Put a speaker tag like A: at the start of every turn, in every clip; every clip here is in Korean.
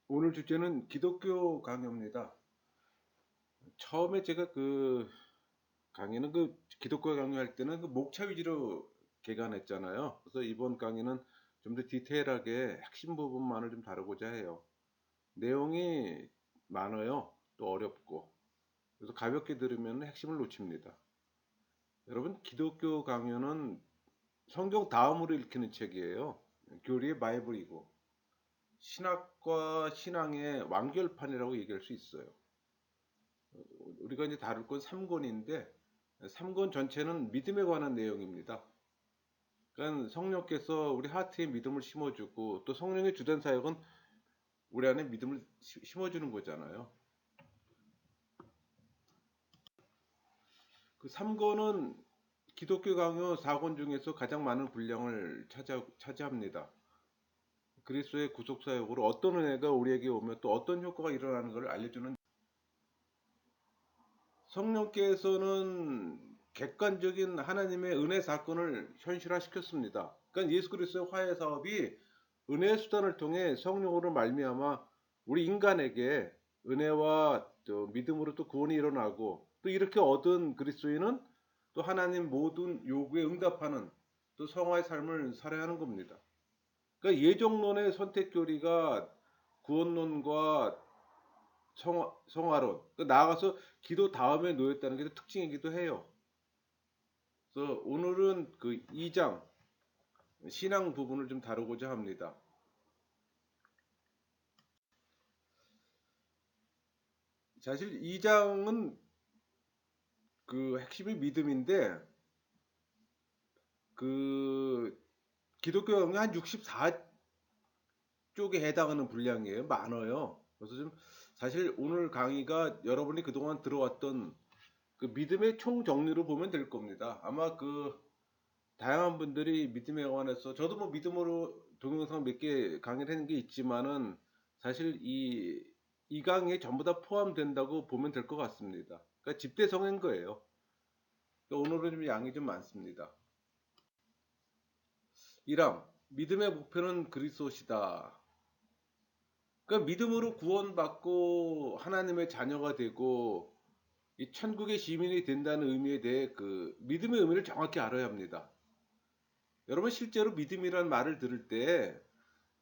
A: 오늘 주제는 기독교 강요입니다. 처음에 제가 강의는 기독교 강요할 때는 목차 위주로 개관했잖아요. 그래서 이번 강의는 좀 더 디테일하게 핵심 부분만을 좀 다루고자 해요. 내용이 많아요. 또 어렵고. 그래서 가볍게 들으면 핵심을 놓칩니다. 여러분, 기독교 강요는 성경 다음으로 읽히는 책이에요. 교리의 바이블이고 신학과 신앙의 완결판이라고 얘기할 수 있어요. 우리가 이제 다룰 건 3권인데 3권 전체는 믿음에 관한 내용입니다. 그러니까 성령께서 우리 하트에 믿음을 심어주고 또 성령의 주된 사역은 우리 안에 믿음을 심어주는 거잖아요. 그 3권은 기독교 강요 4권 중에서 가장 많은 분량을 차지합니다. 그리스도의 구속 사역으로 어떤 은혜가 우리에게 오며 또 어떤 효과가 일어나는 것을 알려주는 성령께서는 객관적인 하나님의 은혜 사건을 현실화시켰습니다. 그러니까 예수 그리스도의 화해 사업이 은혜의 수단을 통해 성령으로 말미암아 우리 인간에게 은혜와 또 믿음으로 또 구원이 일어나고 또 이렇게 얻은 그리스도인은 또 하나님 모든 요구에 응답하는 또 성화의 삶을 살아야 하는 겁니다. 그러니까 예정론의 선택교리가 구원론과 성화론, 나아가서 기도 다음에 놓였다는 게 특징이기도 해요. 그래서 오늘은 그 2장 신앙 부분을 좀 다루고자 합니다. 사실 2장은 그 핵심이 믿음인데 그 기독교 강의 한 64쪽에 해당하는 분량이에요. 많아요. 그래서 좀 사실 오늘 강의가 여러분이 그동안 들어왔던 그 믿음의 총 정리로 보면 될 겁니다. 아마 다양한 분들이 믿음에 관해서 저도 뭐 믿음으로 동영상 몇 개 강의를 하는 게 있지만은 사실 이 강의에 전부 다 포함된다고 보면 될 것 같습니다. 그러니까 집대성인 거예요. 그러니까 오늘은 좀 양이 좀 많습니다. 1항 믿음의 목표는 그리스도시다. 그러니까 믿음으로 구원받고 하나님의 자녀가 되고 이 천국의 시민이 된다는 의미에 대해 그 믿음의 의미를 정확히 알아야 합니다. 여러분 실제로 믿음이라는 말을 들을 때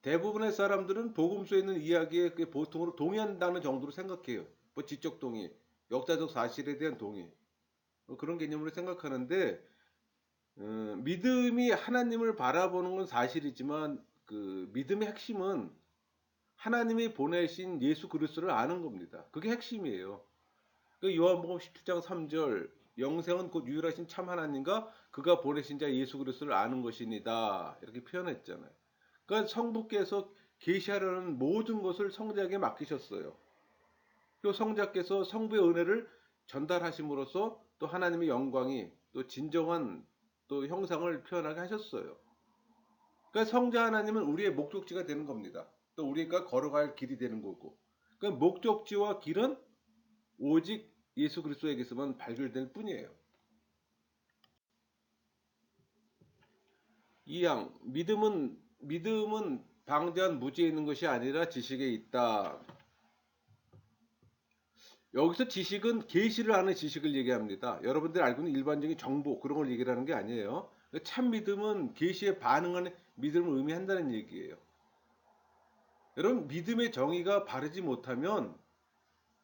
A: 대부분의 사람들은 복음서에 있는 이야기에 보통으로 동의한다는 정도로 생각해요. 뭐 지적 동의, 역사적 사실에 대한 동의, 뭐 그런 개념으로 생각하는데 믿음이 하나님을 바라보는 건 사실이지만 그 믿음의 핵심은 하나님이 보내신 예수 그리스도를 아는 겁니다. 그게 핵심이에요. 그 요한복음 17장 3절 영생은 곧 유일하신 참 하나님과 그가 보내신 자 예수 그리스도를 아는 것이니다. 이렇게 표현했잖아요. 그러니까 성부께서 계시하려는 모든 것을 성자에게 맡기셨어요. 또 성자께서 성부의 은혜를 전달하심으로써 또 하나님의 영광이 또 진정한 또 형상을 표현하게 하셨어요. 그러니까 성자 하나님은 우리의 목적지가 되는 겁니다. 또 우리가 걸어갈 길이 되는 거고. 그러니까 목적지와 길은 오직 예수 그리스도에게서만 발견될 뿐이에요. 2항 믿음은 방대한 무지에 있는 것이 아니라 지식에 있다. 여기서 지식은 계시를 아는 지식을 얘기합니다. 여러분들 알고 있는 일반적인 정보 그런 걸 얘기하는 게 아니에요. 참 믿음은 계시에 반응하는 믿음을 의미한다는 얘기예요. 여러분 믿음의 정의가 바르지 못하면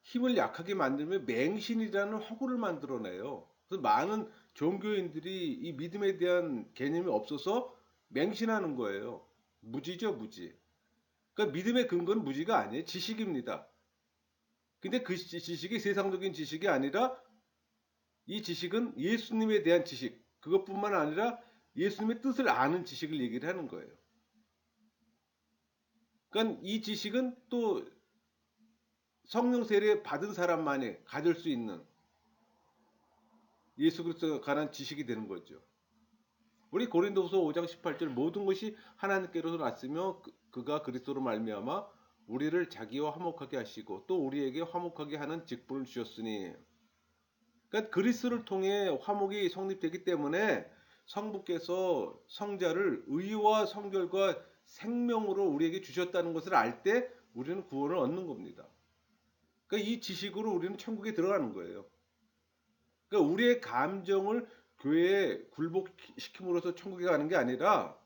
A: 힘을 약하게 만들면 맹신이라는 허구를 만들어내요. 그래서 많은 종교인들이 이 믿음에 대한 개념이 없어서 맹신하는 거예요. 무지죠, 무지. 그러니까 믿음의 근거는 무지가 아니에요. 지식입니다. 근데 그 지식이 세상적인 지식이 아니라 이 지식은 예수님에 대한 지식, 그것뿐만 아니라 예수님의 뜻을 아는 지식을 얘기를 하는 거예요. 그러니까 이 지식은 또 성령 세례 받은 사람만이 가질 수 있는 예수 그리스도에 관한 지식이 되는 거죠. 우리 고린도후서 5장 18절 모든 것이 하나님께로서 났으며 그가 그리스도로 말미암아 우리를 자기와 화목하게 하시고 또 우리에게 화목하게 하는 직분을 주셨으니 그러니까 그리스도를 통해 화목이 성립되기 때문에 성부께서 성자를 의와 성결과 생명으로 우리에게 주셨다는 것을 알 때 우리는 구원을 얻는 겁니다. 그러니까 이 지식으로 우리는 천국에 들어가는 거예요. 그러니까 우리의 감정을 교회에 굴복시킴으로써 천국에 가는 게 아니라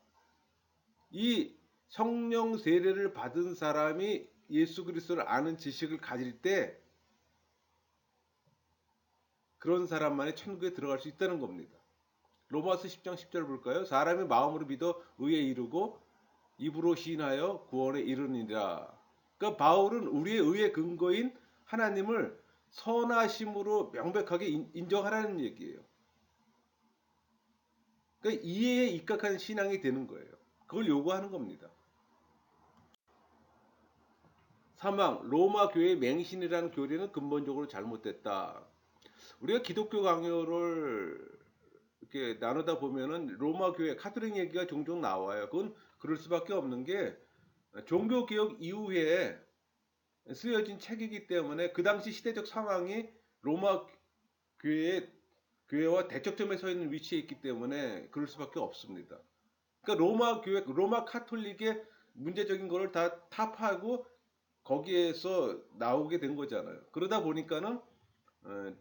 A: 이 성령 세례를 받은 사람이 예수 그리스도를 아는 지식을 가질 때 그런 사람만이 천국에 들어갈 수 있다는 겁니다. 로마서 10장 10절 볼까요? 사람이 마음으로 믿어 의에 이르고 입으로 시인하여 구원에 이르니라. 그러니까 바울은 우리의 의의 근거인 하나님을 선하심으로 명백하게 인정하라는 얘기예요. 그러니까 이해에 입각한 신앙이 되는 거예요. 그걸 요구하는 겁니다. 사망, 로마 교회의 맹신이라는 교리는 근본적으로 잘못됐다. 우리가 기독교 강요를 이렇게 나누다 보면은 로마 교회 카톨릭 얘기가 종종 나와요. 그건 그럴 수밖에 없는 게 종교 개혁 이후에 쓰여진 책이기 때문에 그 당시 시대적 상황이 로마 교회의 교회와 대척점에 서 있는 위치에 있기 때문에 그럴 수밖에 없습니다. 그러니까 로마 교회, 로마 카톨릭의 문제적인 거를 다 타파하고 거기에서 나오게 된 거잖아요. 그러다 보니까는 어,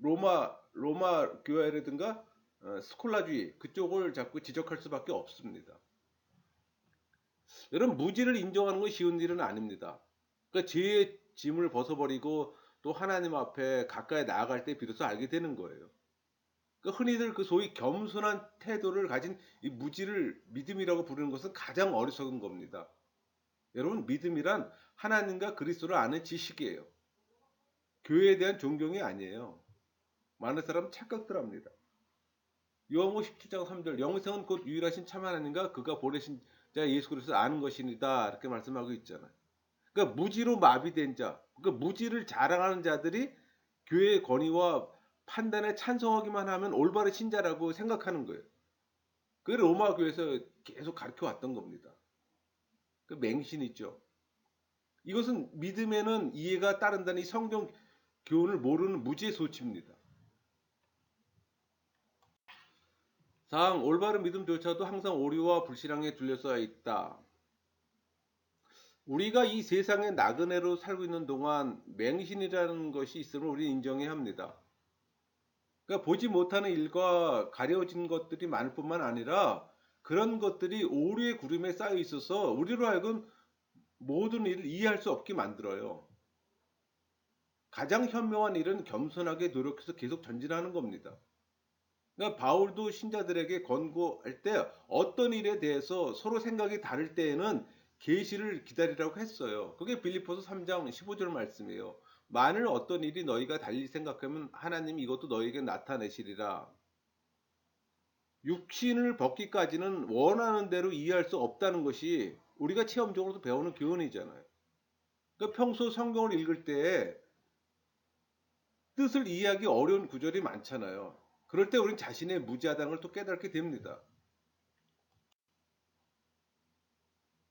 A: 로마 교회라든가 스콜라주의 그쪽을 자꾸 지적할 수밖에 없습니다. 여러분 무지를 인정하는 건 쉬운 일은 아닙니다. 그러니까 죄의 짐을 벗어버리고 또 하나님 앞에 가까이 나아갈 때 비로소 알게 되는 거예요. 그러니까 흔히들 그 소위 겸손한 태도를 가진 이 무지를 믿음이라고 부르는 것은 가장 어리석은 겁니다. 여러분 믿음이란 하나님과 그리스도를 아는 지식이에요. 교회에 대한 존경이 아니에요. 많은 사람은 착각들 합니다. 요한복음 17장 3절 영생은 곧 유일하신 참 하나님과 그가 보내신 자 예수 그리스도를 아는 것이니다 이렇게 말씀하고 있잖아요. 그러니까 무지로 마비된 자, 그러니까 무지를 자랑하는 자들이 교회의 권위와 판단에 찬성하기만 하면 올바른 신자라고 생각하는 거예요. 그 로마 교회에서 계속 가르쳐 왔던 겁니다. 그 맹신 있죠. 이것은 믿음에는 이해가 따른다는 이 성경 교훈을 모르는 무지의 소치입니다. 상 올바른 믿음조차도 항상 오류와 불신앙에 둘러싸여 있다. 우리가 이 세상의 나그네로 살고 있는 동안 맹신이라는 것이 있음을 우리는 인정해야 합니다. 그러니까 보지 못하는 일과 가려진 것들이 많을 뿐만 아니라 그런 것들이 오류의 구름에 쌓여 있어서 우리로 하여금 모든 일을 이해할 수 없게 만들어요. 가장 현명한 일은 겸손하게 노력해서 계속 전진하는 겁니다. 그러니까 바울도 신자들에게 권고할 때 어떤 일에 대해서 서로 생각이 다를 때에는 계시를 기다리라고 했어요. 그게 빌립보서 3장 15절 말씀이에요. 만일 어떤 일이 너희가 달리 생각하면 하나님이 이것도 너희에게 나타내시리라. 육신을 벗기까지는 원하는 대로 이해할 수 없다는 것이 우리가 체험적으로도 배우는 교훈이잖아요. 그러니까 평소 성경을 읽을 때 뜻을 이해하기 어려운 구절이 많잖아요. 그럴 때 우리는 자신의 무지하다는 걸 또 깨닫게 됩니다.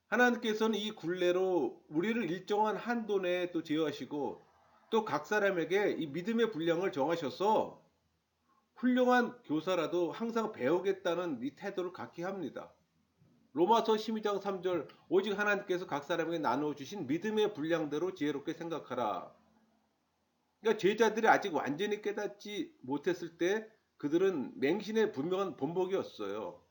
A: 하나님께서는 이 굴레로 우리를 일정한 한도 내에 또 제어하시고 또 각 사람에게 이 믿음의 분량을 정하셔서 훌륭한 교사라도 항상 배우겠다는 이 태도를 갖게 합니다. 로마서 12장 3절 오직 하나님께서 각 사람에게 나누어 주신 믿음의 분량대로 지혜롭게 생각하라. 그러니까 제자들이 아직 완전히 깨닫지 못했을 때 그들은 맹신의 분명한 본보기였어요.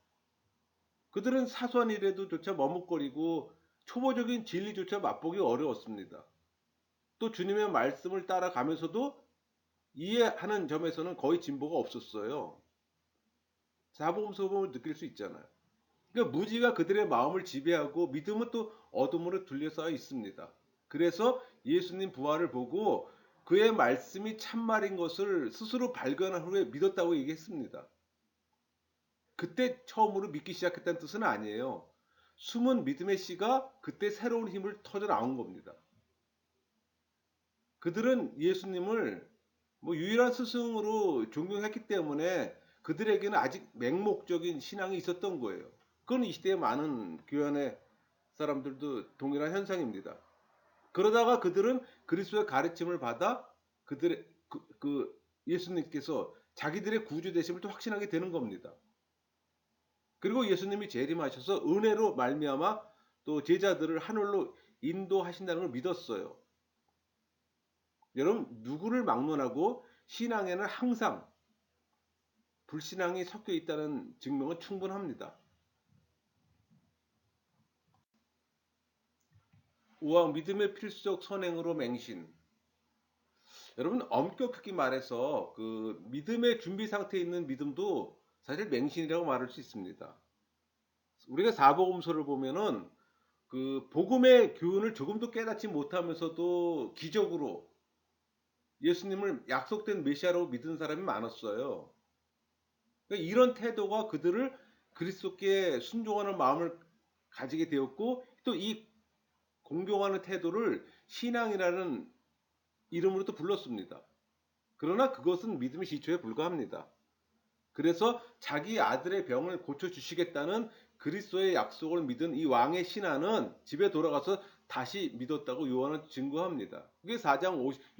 A: 그들은 사소한 일에도조차 머뭇거리고 초보적인 진리조차 맛보기 어려웠습니다. 또 주님의 말씀을 따라가면서도 이해하는 점에서는 거의 진보가 없었어요. 사복음 소금을 느낄 수 있잖아요. 그러니까 무지가 그들의 마음을 지배하고 믿음은 또 어둠으로 둘러싸여 있습니다. 그래서 예수님 부활을 보고 그의 말씀이 참말인 것을 스스로 발견한 후에 믿었다고 얘기했습니다. 그때 처음으로 믿기 시작했다는 뜻은 아니에요. 숨은 믿음의 씨가 그때 새로운 힘을 터져 나온 겁니다. 그들은 예수님을 유일한 스승으로 존경했기 때문에 그들에게는 아직 맹목적인 신앙이 있었던 거예요. 그건 이 시대의 많은 교회 사람들도 동일한 현상입니다. 그러다가 그들은 그리스도의 가르침을 받아 그들의 예수님께서 자기들의 구주 되심을 또 확신하게 되는 겁니다. 그리고 예수님이 재림하셔서 은혜로 말미암아 또 제자들을 하늘로 인도하신다는 걸 믿었어요. 여러분, 누구를 막론하고 신앙에는 항상 불신앙이 섞여 있다는 증명은 충분합니다. 우와, 믿음의 필수적 선행으로 맹신. 여러분, 엄격하게 말해서 그 믿음의 준비 상태에 있는 믿음도 사실 맹신이라고 말할 수 있습니다. 우리가 사복음서를 보면은 그 복음의 교훈을 조금도 깨닫지 못하면서도 기적으로 예수님을 약속된 메시아라고 믿은 사람이 많았어요. 그러니까 이런 태도가 그들을 그리스도께 순종하는 마음을 가지게 되었고, 또 이 공경하는 태도를 신앙이라는 이름으로 또 불렀습니다. 그러나 그것은 믿음의 기초에 불과합니다. 그래서 자기 아들의 병을 고쳐주시겠다는 그리스도의 약속을 믿은 이 왕의 신하는 집에 돌아가서 다시 믿었다고 요한은 증거합니다. 그게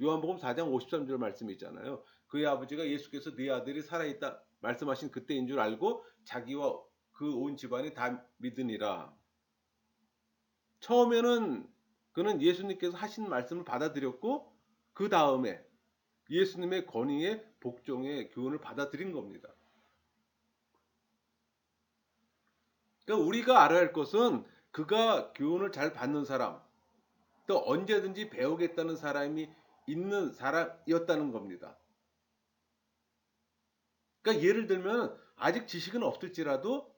A: 요한복음 4장 53절 말씀이잖아요. 그의 아버지가 예수께서 네 아들이 살아있다 말씀하신 그때인 줄 알고 자기와 그 온 집안이 다 믿으니라. 처음에는 그는 예수님께서 하신 말씀을 받아들였고, 그 다음에 예수님의 권위의 복종의 교훈을 받아들인 겁니다. 그러니까 우리가 알아야 할 것은 그가 교훈을 잘 받는 사람, 또 언제든지 배우겠다는 사람이 있는 사람이었다는 겁니다. 그러니까 예를 들면 아직 지식은 없을지라도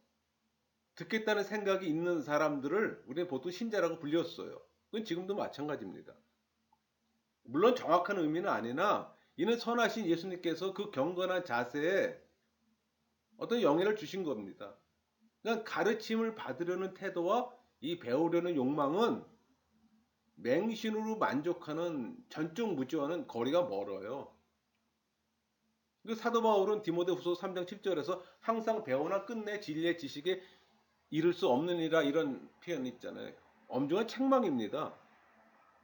A: 듣겠다는 생각이 있는 사람들을 우리는 보통 신자라고 불렸어요. 그건 지금도 마찬가지입니다. 물론 정확한 의미는 아니나 이는 선하신 예수님께서 그 경건한 자세에 어떤 영향을 주신 겁니다. 그러니까 가르침을 받으려는 태도와 이 배우려는 욕망은 맹신으로 만족하는 전적 무지와는 거리가 멀어요. 그 사도 바울은 디모데후서 3장 7절에서 항상 배우나 끝내 진리의 지식에 이를 수 없느니라 이런 표현이 있잖아요. 엄중한 책망입니다.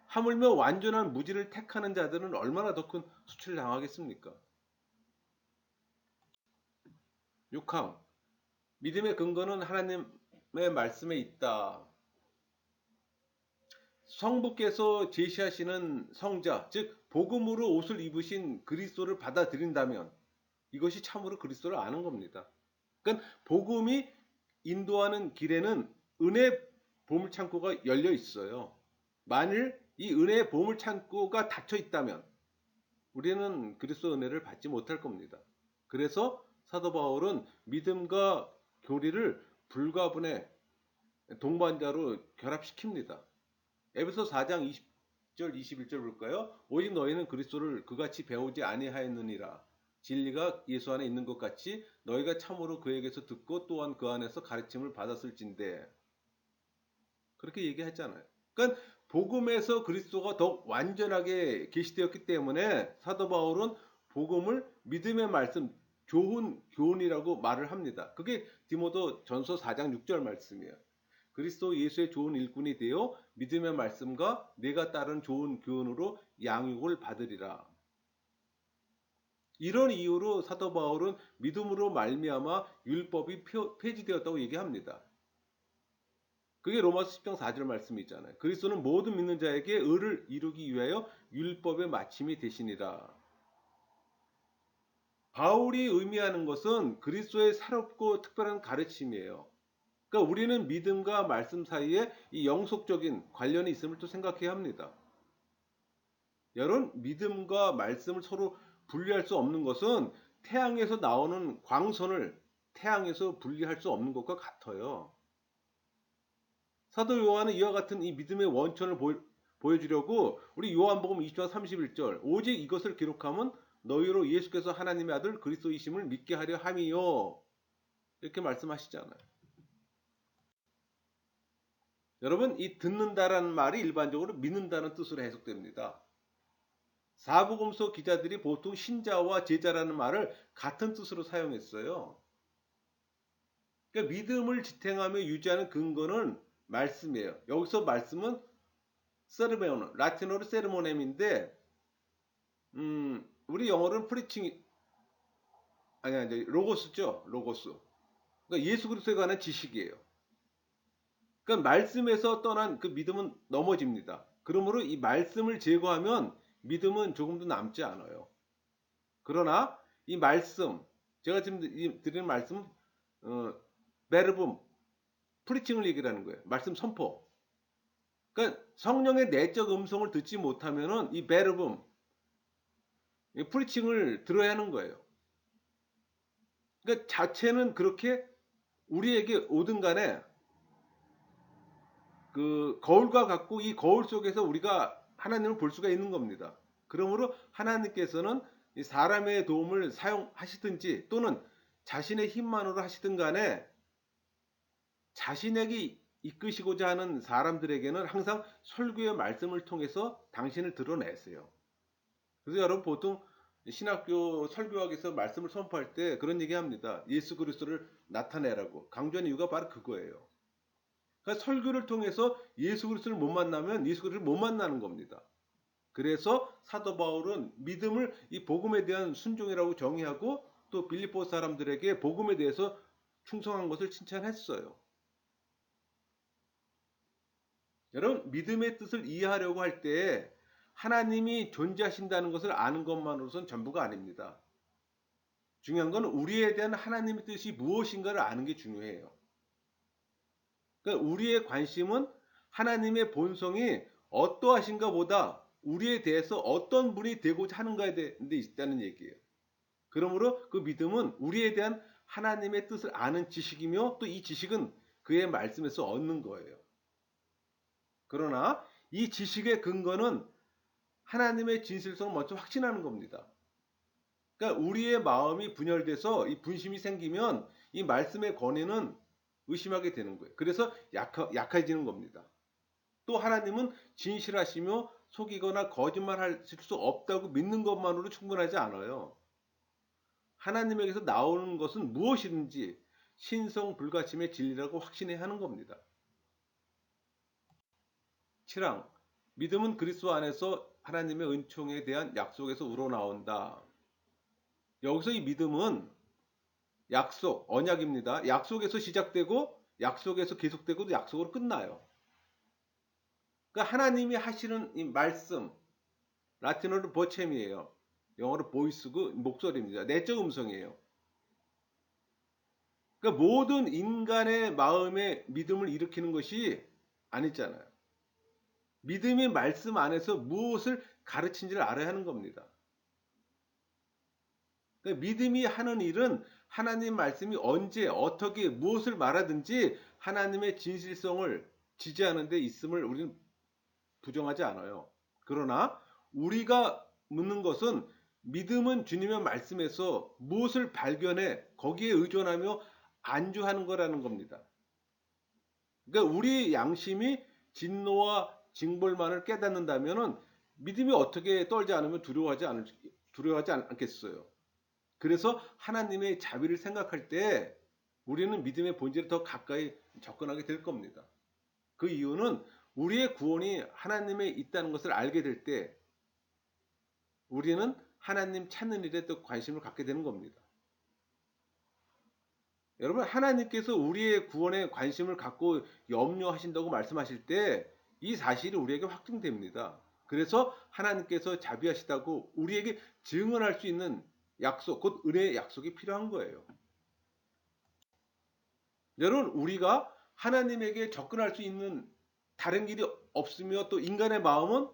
A: 하물며 완전한 무지를 택하는 자들은 얼마나 더 큰 수치를 당하겠습니까? 6항 믿음의 근거는 하나님의 말씀에 있다. 성부께서 제시하시는 성자, 즉 복음으로 옷을 입으신 그리스도를 받아들인다면 이것이 참으로 그리스도를 아는 겁니다. 그러니까 복음이 인도하는 길에는 은혜 보물 창고가 열려 있어요. 만일 이 은혜의 보물 창고가 닫혀 있다면 우리는 그리스도 은혜를 받지 못할 겁니다. 그래서 사도 바울은 믿음과 교리를 불가분의 동반자로 결합시킵니다. 에베소 4장 20절 21절 볼까요? 오직 너희는 그리스도를 그같이 배우지 아니하였느니라. 진리가 예수 안에 있는 것 같이 너희가 참으로 그에게서 듣고 또한 그 안에서 가르침을 받았을진대. 그렇게 얘기했잖아요. 그러니까 복음에서 그리스도가 더 완전하게 계시되었기 때문에 사도 바울은 복음을 믿음의 말씀, 좋은 교훈이라고 말을 합니다. 그게 디모데 전서 4장 6절 말씀이에요. 그리스도 예수의 좋은 일꾼이 되어 믿음의 말씀과 내가 따른 좋은 교훈으로 양육을 받으리라. 이런 이유로 사도 바울은 믿음으로 말미암아 율법이 폐지되었다고 얘기합니다. 그게 로마서 10장 4절 말씀이잖아요. 그리스도는 모든 믿는 자에게 의를 이루기 위하여 율법의 마침이 되시니라. 바울이 의미하는 것은 그리스도의 새롭고 특별한 가르침이에요. 그러니까 우리는 믿음과 말씀 사이에 이 영속적인 관련이 있음을 또 생각해야 합니다. 여러분, 믿음과 말씀을 서로 분리할 수 없는 것은 태양에서 나오는 광선을 태양에서 분리할 수 없는 것과 같아요. 사도 요한은 이와 같은 이 믿음의 원천을 보여주려고 우리 요한복음 20장 31절 오직 이것을 기록하면 너희로 예수께서 하나님의 아들 그리스도이심을 믿게 하려 함이요 이렇게 말씀하시잖아요. 여러분, 이 듣는다라는 말이 일반적으로 믿는다는 뜻으로 해석됩니다. 사복음서 기자들이 보통 신자와 제자라는 말을 같은 뜻으로 사용했어요. 그러니까 믿음을 지탱하며 유지하는 근거는 말씀이에요. 여기서 말씀은 세르메온, 라틴어로 세르모넴인데, 우리 영어로는 프리칭, 아니, 로고스죠, 로고스. 그러니까 예수 그리스도에 관한 지식이에요. 그러니까 말씀에서 떠난 그 믿음은 넘어집니다. 그러므로 이 말씀을 제거하면 믿음은 조금도 남지 않아요. 그러나 이 말씀, 제가 지금 드리는 말씀, 어, 베르붐, 프리칭을 얘기하는 거예요. 말씀 선포. 그러니까 성령의 내적 음성을 듣지 못하면은 이 베르붐, 이 프리칭을 들어야 하는 거예요. 그러니까 자체는 그렇게 우리에게 오든 간에 그 거울과 같고 이 거울 속에서 우리가 하나님을 볼 수가 있는 겁니다. 그러므로 하나님께서는 이 사람의 도움을 사용하시든지 또는 자신의 힘만으로 하시든 간에 자신에게 이끄시고자 하는 사람들에게는 항상 설교의 말씀을 통해서 당신을 드러내세요. 그래서 여러분 보통 신학교 설교학에서 말씀을 선포할 때 그런 얘기합니다. 예수 그리스도를 나타내라고. 강조하는 이유가 바로 그거예요. 그러니까 설교를 통해서 예수 그리스도를 못 만나면 예수 그리스도를 못 만나는 겁니다. 그래서 사도 바울은 믿음을 이 복음에 대한 순종이라고 정의하고 또 빌립보 사람들에게 복음에 대해서 충성한 것을 칭찬했어요. 여러분 믿음의 뜻을 이해하려고 할 때 하나님이 존재하신다는 것을 아는 것만으로선 전부가 아닙니다. 중요한 건 우리에 대한 하나님의 뜻이 무엇인가를 아는 게 중요해요. 그러니까 우리의 관심은 하나님의 본성이 어떠하신가 보다 우리에 대해서 어떤 분이 되고자 하는가에 대해 있다는 얘기예요. 그러므로 그 믿음은 우리에 대한 하나님의 뜻을 아는 지식이며 또 이 지식은 그의 말씀에서 얻는 거예요. 그러나 이 지식의 근거는 하나님의 진실성을 먼저 확신하는 겁니다. 그러니까 우리의 마음이 분열돼서 이 분심이 생기면 이 말씀의 권위는 의심하게 되는 거예요. 그래서 약해지는 겁니다. 또 하나님은 진실하시며 속이거나 거짓말하실 수 없다고 믿는 것만으로 충분하지 않아요. 하나님에게서 나오는 것은 무엇이든지 신성 불가침의 진리라고 확신해야 하는 겁니다. 7항 믿음은 그리스도 안에서 하나님의 은총에 대한 약속에서 우러나온다. 여기서 이 믿음은 약속, 언약입니다. 약속에서 시작되고 약속에서 계속되고 약속으로 끝나요. 그러니까 하나님이 하시는 이 말씀, 라틴어로 버챔이에요. 영어로 보이스고 목소리입니다. 내적 음성이에요. 그러니까 모든 인간의 마음에 믿음을 일으키는 것이 아니잖아요. 믿음의 말씀 안에서 무엇을 가르친지를 알아야 하는 겁니다. 그러니까 믿음이 하는 일은 하나님 말씀이 언제 어떻게 무엇을 말하든지 하나님의 진실성을 지지하는 데 있음을 우리는 부정하지 않아요. 그러나 우리가 묻는 것은 믿음은 주님의 말씀에서 무엇을 발견해 거기에 의존하며 안주하는 거라는 겁니다. 그러니까 우리 양심이 진노와 징벌만을 깨닫는다면 믿음이 어떻게 떨지 않으면 두려워하지 않겠어요. 그래서 하나님의 자비를 생각할 때 우리는 믿음의 본질에 더 가까이 접근하게 될 겁니다. 그 이유는 우리의 구원이 하나님에 있다는 것을 알게 될 때 우리는 하나님 찾는 일에 더 관심을 갖게 되는 겁니다. 여러분 하나님께서 우리의 구원에 관심을 갖고 염려하신다고 말씀하실 때 이 사실이 우리에게 확증됩니다. 그래서 하나님께서 자비하시다고 우리에게 증언할 수 있는 약속, 곧 은혜의 약속이 필요한 거예요. 여러분 우리가 하나님에게 접근할 수 있는 다른 길이 없으며 또 인간의 마음은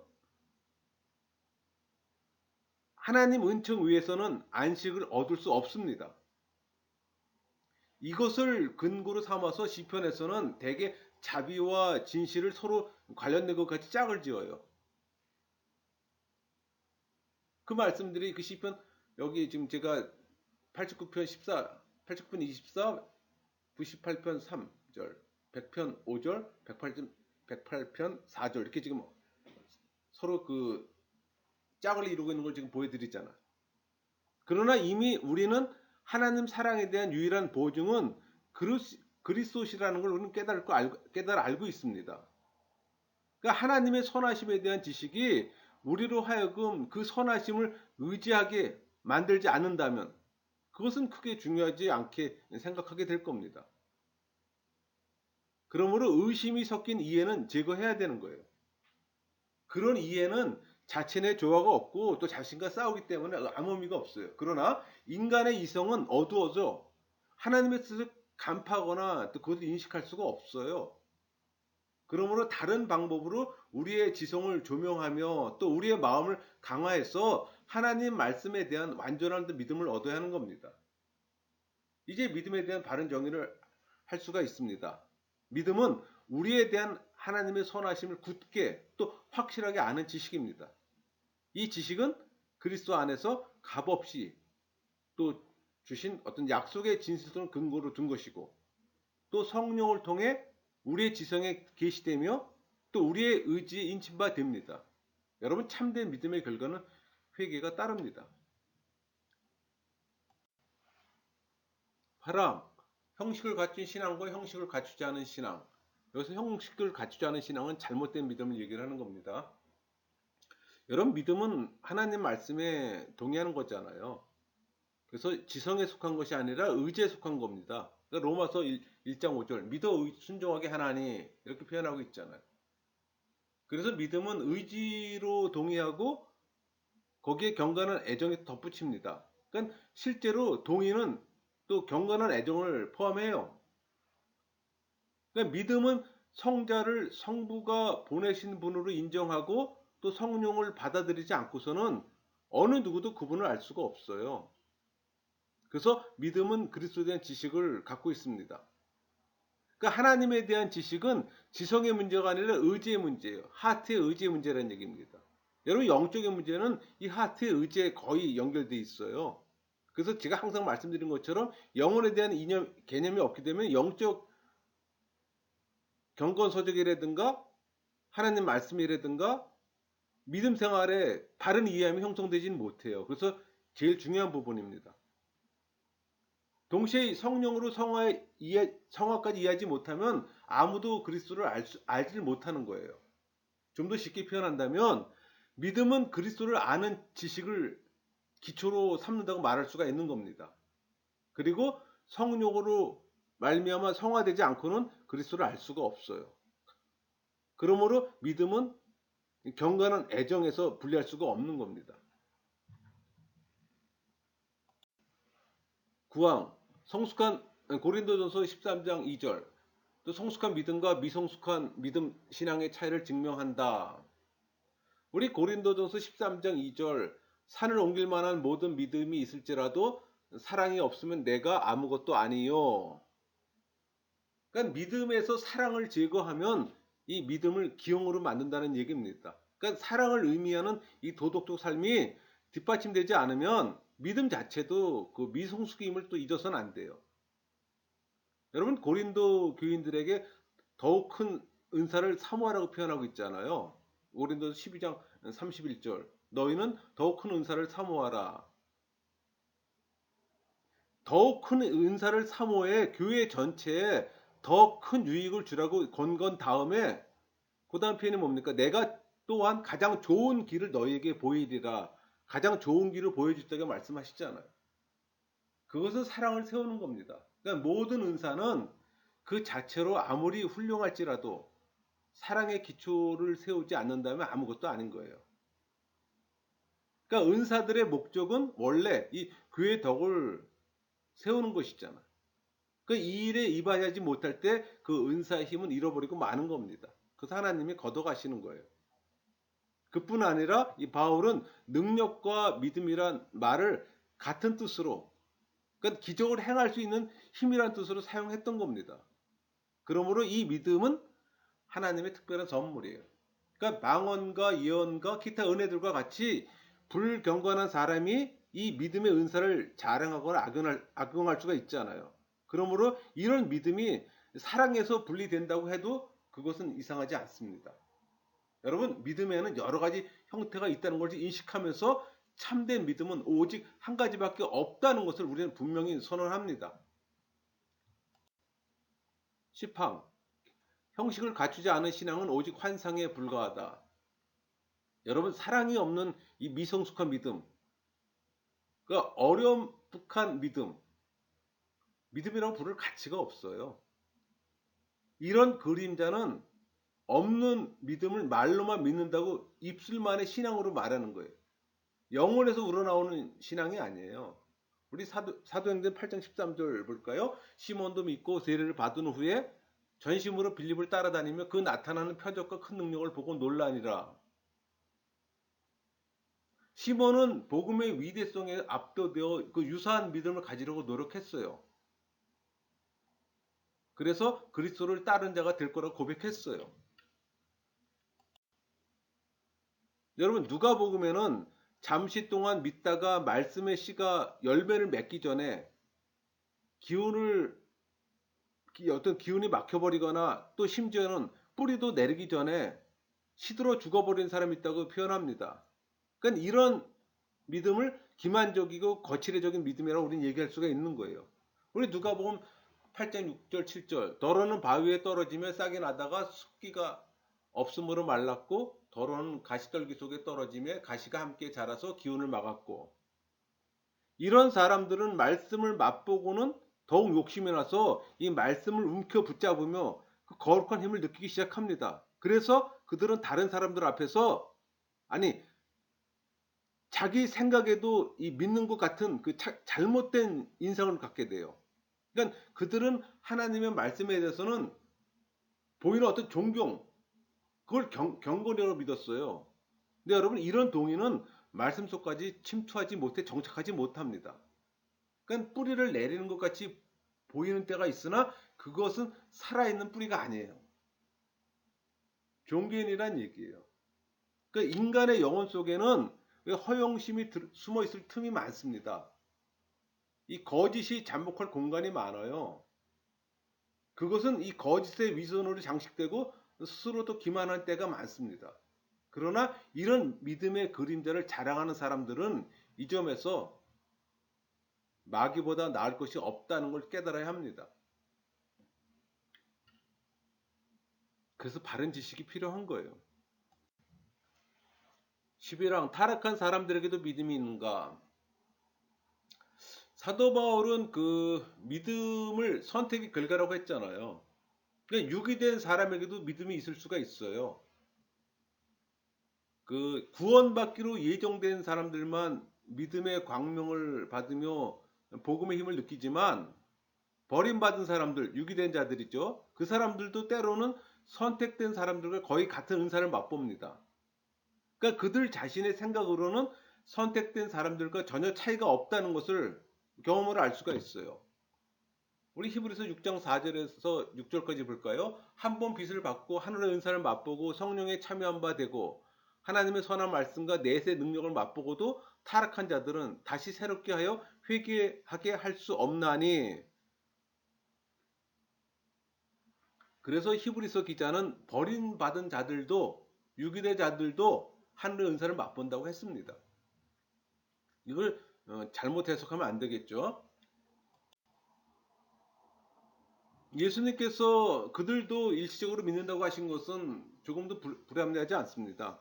A: 하나님 은총 위에서는 안식을 얻을 수 없습니다. 이것을 근거로 삼아서 시편에서는 대개 자비와 진실을 서로 관련된 것 같이 짝을 지어요. 그 말씀들이 그 시편 여기 지금 제가 89편 14, 89편 24, 98편 3절, 100편 5절, 108편 4절 이렇게 지금 서로 그 짝을 이루고 있는 걸 지금 보여드리잖아. 그러나 이미 우리는 하나님 사랑에 대한 유일한 보증은 그리스도시라는 걸 우리는 깨달아 알고 있습니다. 그러니까 하나님의 선하심에 대한 지식이 우리로 하여금 그 선하심을 의지하게 만들지 않는다면 그것은 크게 중요하지 않게 생각하게 될 겁니다. 그러므로 의심이 섞인 이해는 제거해야 되는 거예요. 그런 이해는 자체 내 조화가 없고 또 자신과 싸우기 때문에 아무 의미가 없어요. 그러나 인간의 이성은 어두워져 하나님의 뜻을 간파하거나 또 그것을 인식할 수가 없어요. 그러므로 다른 방법으로 우리의 지성을 조명하며 또 우리의 마음을 강화해서 하나님 말씀에 대한 완전한 믿음을 얻어야 하는 겁니다. 이제 믿음에 대한 바른 정의를 할 수가 있습니다. 믿음은 우리에 대한 하나님의 선하심을 굳게 또 확실하게 아는 지식입니다. 이 지식은 그리스도 안에서 값없이 또 주신 어떤 약속의 진실성을 근거로 둔 것이고 또 성령을 통해 우리의 지성에 계시되며 또 우리의 의지에 인침바 됩니다. 여러분 참된 믿음의 결과는 회개가 따릅니다. 8랑 형식을 갖춘 신앙과 형식을 갖추지 않은 신앙. 여기서 형식을 갖추지 않은 신앙은 잘못된 믿음을 얘기를 하는 겁니다. 여러분 믿음은 하나님 말씀에 동의하는 거잖아요. 그래서 지성에 속한 것이 아니라 의지에 속한 겁니다. 그러니까 로마서 1장 5절 믿어 순종하게 하나니 이렇게 표현하고 있잖아요. 그래서 믿음은 의지로 동의하고 거기에 경건한 애정이 덧붙입니다. 그러니까 실제로 동의는 또 경건한 애정을 포함해요. 그러니까 믿음은 성자를 성부가 보내신 분으로 인정하고 또 성령을 받아들이지 않고서는 어느 누구도 그분을 알 수가 없어요. 그래서 믿음은 그리스도에 대한 지식을 갖고 있습니다. 그러니까 하나님에 대한 지식은 지성의 문제가 아니라 의지의 문제예요. 하트의 의지의 문제라는 얘기입니다. 여러분 영적인 문제는 이 하트의 의지에 거의 연결돼 있어요. 그래서 제가 항상 말씀드린 것처럼 영혼에 대한 개념이 없게 되면 영적 경건서적이라든가 하나님 말씀이라든가 믿음 생활에 바른 이해함이 형성되지는 못해요. 그래서 제일 중요한 부분입니다. 동시에 성령으로 성화까지 이해하지 못하면 아무도 그리스도를 알지 못하는 거예요. 좀 더 쉽게 표현한다면 믿음은 그리스도를 아는 지식을 기초로 삼는다고 말할 수가 있는 겁니다. 그리고 성령으로 말미암아 성화되지 않고는 그리스도를 알 수가 없어요. 그러므로 믿음은 경건한 애정에서 분리할 수가 없는 겁니다. 9항 성숙한 고린도전서 13장 2절 또 성숙한 믿음과 미성숙한 믿음 신앙의 차이를 증명한다. 우리 고린도전서 13장 2절 산을 옮길 만한 모든 믿음이 있을지라도 사랑이 없으면 내가 아무것도 아니요. 그러니까 믿음에서 사랑을 제거하면 이 믿음을 기형으로 만든다는 얘기입니다. 그러니까 사랑을 의미하는 이 도덕적 삶이 뒷받침되지 않으면 믿음 자체도 그 미성숙임을 또 잊어서는 안 돼요. 여러분 고린도 교인들에게 더욱 큰 은사를 사모하라고 표현하고 있잖아요. 고린도 12장 31절 너희는 더욱 큰 은사를 사모하라. 더욱 큰 은사를 사모해 교회 전체에 더 큰 유익을 주라고 건건 다음에 그 다음 표현이 뭡니까? 내가 또한 가장 좋은 길을 너희에게 보이리라. 가장 좋은 길을 보여주다고 말씀하시잖아요. 그것은 사랑을 세우는 겁니다. 그러니까 모든 은사는 그 자체로 아무리 훌륭할지라도 사랑의 기초를 세우지 않는다면 아무것도 아닌 거예요. 그러니까 은사들의 목적은 원래 이 교회 덕을 세우는 것이잖아. 그 이 일에 임하지 못할 때 그 은사의 힘은 잃어버리고 마는 겁니다. 그래서 하나님이 걷어가시는 거예요. 그뿐 아니라 이 바울은 능력과 믿음이란 말을 같은 뜻으로 그러니까 기적을 행할 수 있는 힘이란 뜻으로 사용했던 겁니다. 그러므로 이 믿음은 하나님의 특별한 선물이에요. 그러니까 망언과 예언과 기타 은혜들과 같이 불경건한 사람이 이 믿음의 은사를 자랑하거나 악용할 수가 있잖아요. 그러므로 이런 믿음이 사랑에서 분리된다고 해도 그것은 이상하지 않습니다. 여러분 믿음에는 여러 가지 형태가 있다는 것을 인식하면서 참된 믿음은 오직 한 가지밖에 없다는 것을 우리는 분명히 선언합니다. 10항 형식을 갖추지 않은 신앙은 오직 환상에 불과하다. 여러분 사랑이 없는 이 미성숙한 믿음, 그러니까 어렴풋한 믿음이라고 부를 가치가 없어요. 이런 그림자는 없는 믿음을 말로만 믿는다고 입술만의 신앙으로 말하는 거예요. 영혼에서 우러나오는 신앙이 아니에요. 우리 사도행전 8장 13절 볼까요? 시몬도 믿고 세례를 받은 후에 전심으로 빌립을 따라다니며 그 나타나는 표적과 큰 능력을 보고 놀라니라. 시몬은 복음의 위대성에 압도되어 그 유사한 믿음을 가지려고 노력했어요. 그래서 그리스도를 따른 자가 될 거라고 고백했어요. 여러분 누가복음에는 잠시 동안 믿다가 말씀의 씨가 열매를 맺기 전에 어떤 기운이 막혀버리거나 또 심지어는 뿌리도 내리기 전에 시들어 죽어버린 사람이 있다고 표현합니다. 그러니까 이런 믿음을 기만적이고 거칠애적인 믿음이라고 우리는 얘기할 수가 있는 거예요. 우리 누가복음 8장 6절 7절 더러는 바위에 떨어지며 싹이 나다가 습기가 없으므로 말랐고 더러는 가시떨기 속에 떨어지며 가시가 함께 자라서 기운을 막았고, 이런 사람들은 말씀을 맛보고는 더욱 욕심이 나서 이 말씀을 움켜 붙잡으며 그 거룩한 힘을 느끼기 시작합니다. 그래서 그들은 다른 사람들 앞에서 아니 자기 생각에도 이 믿는 것 같은 그 잘못된 인상을 갖게 돼요. 그러니까 그들은 하나님의 말씀에 대해서는 보이는 어떤 존경, 그걸 경건이라고 믿었어요. 근데 여러분 이런 동의는 말씀 속까지 침투하지 못해 정착하지 못합니다. 그러니까 뿌리를 내리는 것 같이 보이는 때가 있으나 그것은 살아있는 뿌리가 아니에요. 종교인이란 얘기예요. 그러니까 인간의 영혼 속에는 허영심이 숨어 있을 틈이 많습니다. 이 거짓이 잠복할 공간이 많아요. 그것은 이 거짓의 위선으로 장식되고 스스로도 기만한 때가 많습니다. 그러나 이런 믿음의 그림자를 자랑하는 사람들은 이 점에서 마귀보다 나을 것이 없다는 걸 깨달아야 합니다. 그래서 바른 지식이 필요한 거예요. 11항 타락한 사람들에게도 믿음이 있는가? 사도 바울은 그 믿음을 선택의 결과라고 했잖아요. 그러니까 육이 된 사람에게도 믿음이 있을 수가 있어요. 그 구원받기로 예정된 사람들만 믿음의 광명을 받으며 복음의 힘을 느끼지만 버림받은 사람들, 육이 된 자들이죠. 그 사람들도 때로는 선택된 사람들과 거의 같은 은사를 맛봅니다. 그러니까 그들 자신의 생각으로는 선택된 사람들과 전혀 차이가 없다는 것을 경험으로 알 수가 있어요. 우리 히브리서 6장 4절에서 6절까지 볼까요? 한 번 빚을 받고 하늘의 은사를 맛보고 성령에 참여한 바 되고 하나님의 선한 말씀과 내세 능력을 맛보고도 타락한 자들은 다시 새롭게 하여 회개하게 할 수 없나니. 그래서 히브리서 기자는 버림받은 자들도 유기된 자들도 하늘의 은사를 맛본다고 했습니다. 이걸 잘못 해석하면 안 되겠죠. 예수님께서 그들도 일시적으로 믿는다고 하신 것은 조금도 불합리하지 않습니다.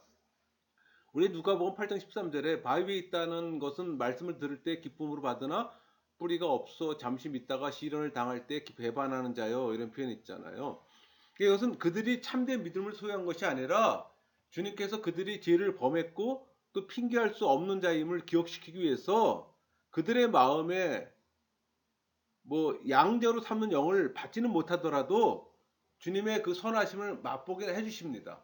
A: 우리 누가복음 8장 13절에 바위 위에 있다는 것은 말씀을 들을 때 기쁨으로 받으나 뿌리가 없어 잠시 믿다가 시련을 당할 때 배반하는 자요, 이런 표현이 있잖아요. 이것은 그들이 참된 믿음을 소유한 것이 아니라 주님께서 그들이 죄를 범했고 또 핑계할 수 없는 자임을 기억시키기 위해서 그들의 마음에 뭐 양자로 삼는 영을 받지는 못하더라도 주님의 그 선하심을 맛보게 해주십니다.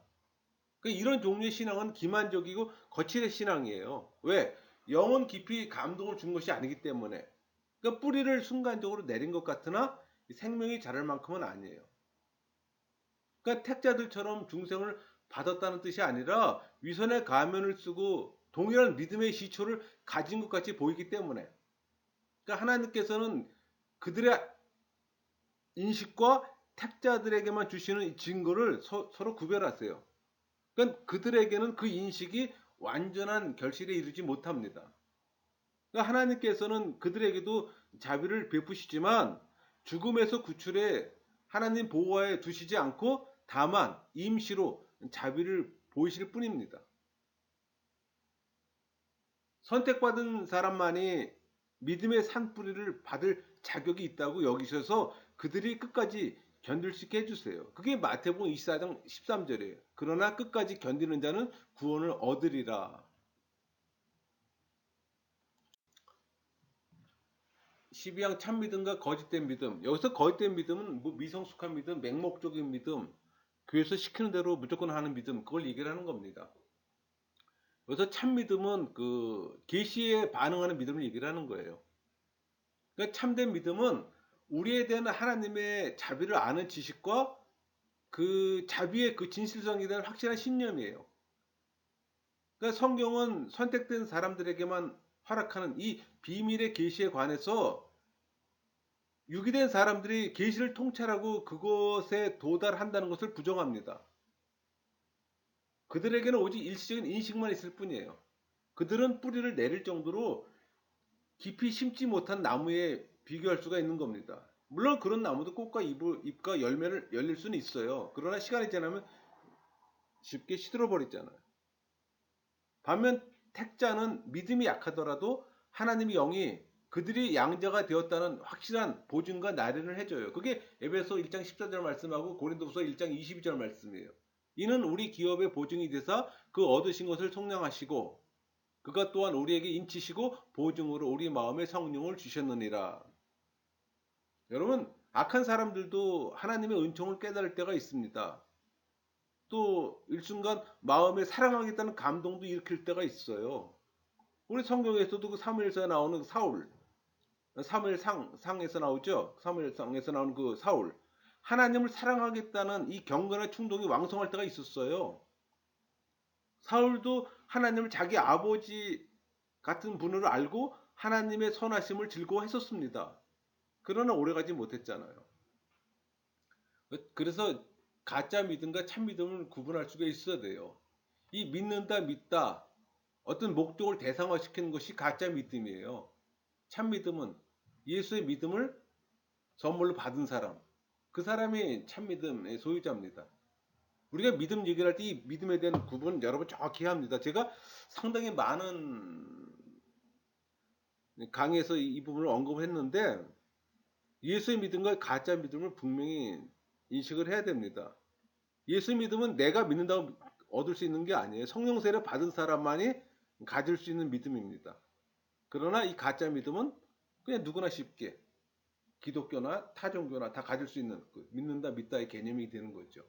A: 이런 종류의 신앙은 기만적이고 거칠의 신앙이에요. 왜? 영혼 깊이 감동을 준 것이 아니기 때문에. 그러니까 뿌리를 순간적으로 내린 것 같으나 생명이 자랄 만큼은 아니에요. 그러니까 택자들처럼 중생을 받았다는 뜻이 아니라 위선의 가면을 쓰고 동일한 믿음의 시초를 가진 것 같이 보이기 때문에. 그러니까 하나님께서는 그들의 인식과 택자들에게만 주시는 증거를 서로 구별하세요. 그러니까 그들에게는 그 인식이 완전한 결실에 이르지 못합니다. 그러니까 하나님께서는 그들에게도 자비를 베푸시지만 죽음에서 구출해 하나님 보호하에 두시지 않고 다만 임시로 자비를 보이실 뿐입니다. 선택받은 사람만이 믿음의 산뿌리를 받을 자격이 있다고 여기셔서 그들이 끝까지 견딜 수 있게 해주세요. 그게 마태복음 24장 13절이에요. 그러나 끝까지 견디는 자는 구원을 얻으리라. 12장 참믿음과 거짓된 믿음. 여기서 거짓된 믿음은 뭐 미성숙한 믿음, 맹목적인 믿음, 교회에서 시키는 대로 무조건 하는 믿음, 그걸 얘기를 하는 겁니다. 여기서 참믿음은 그 계시에 반응하는 믿음을 얘기를 하는 거예요. 그러니까 참된 믿음은 우리에 대한 하나님의 자비를 아는 지식과 그 자비의 그 진실성에 대한 확실한 신념이에요. 그러니까 성경은 선택된 사람들에게만 허락하는 이 비밀의 계시에 관해서 유기된 사람들이 계시를 통찰하고 그것에 도달한다는 것을 부정합니다. 그들에게는 오직 일시적인 인식만 있을 뿐이에요. 그들은 뿌리를 내릴 정도로 깊이 심지 못한 나무에 비교할 수가 있는 겁니다. 물론 그런 나무도 꽃과 잎과 열매를 열릴 수는 있어요. 그러나 시간이 지나면 쉽게 시들어버리잖아요. 반면 택자는 믿음이 약하더라도 하나님의 영이 그들이 양자가 되었다는 확실한 보증과 나련을 해줘요. 그게 에베소 1장 14절 말씀하고 고린도후서 1장 22절 말씀이에요. 이는 우리 기업의 보증이 되사 그 얻으신 것을 속량하시고 그가 또한 우리에게 인치시고 보증으로 우리 마음에 성령을 주셨느니라. 여러분, 악한 사람들도 하나님의 은총을 깨달을 때가 있습니다. 또 일순간 마음에 사랑하겠다는 감동도 일으킬 때가 있어요. 우리 성경에서도 그 사무엘서에 나오는 사울, 사무엘상에서 나오죠. 사무엘상에서 나오는 그 사울. 하나님을 사랑하겠다는 이 경건의 충동이 왕성할 때가 있었어요. 사울도 하나님을 자기 아버지 같은 분으로 알고 하나님의 선하심을 즐거워했었습니다. 그러나 오래가지 못했잖아요. 그래서 가짜 믿음과 참 믿음을 구분할 수가 있어야 돼요. 이 믿는다, 믿다, 어떤 목적을 대상화시키는 것이 가짜 믿음이에요. 참 믿음은 예수의 믿음을 선물로 받은 사람, 그 사람이 참 믿음의 소유자입니다. 우리가 믿음 얘기를 할 때 이 믿음에 대한 구분 여러분 정확히 해야 합니다. 제가 상당히 많은 강의에서 이 부분을 언급했는데 예수의 믿음과 가짜 믿음을 분명히 인식을 해야 됩니다. 예수 믿음은 내가 믿는다고 얻을 수 있는 게 아니에요. 성령 세례 받은 사람만이 가질 수 있는 믿음입니다. 그러나 이 가짜 믿음은 그냥 누구나 쉽게 기독교나 타 종교나 다 가질 수 있는 그 믿는다 믿다의 개념이 되는 거죠.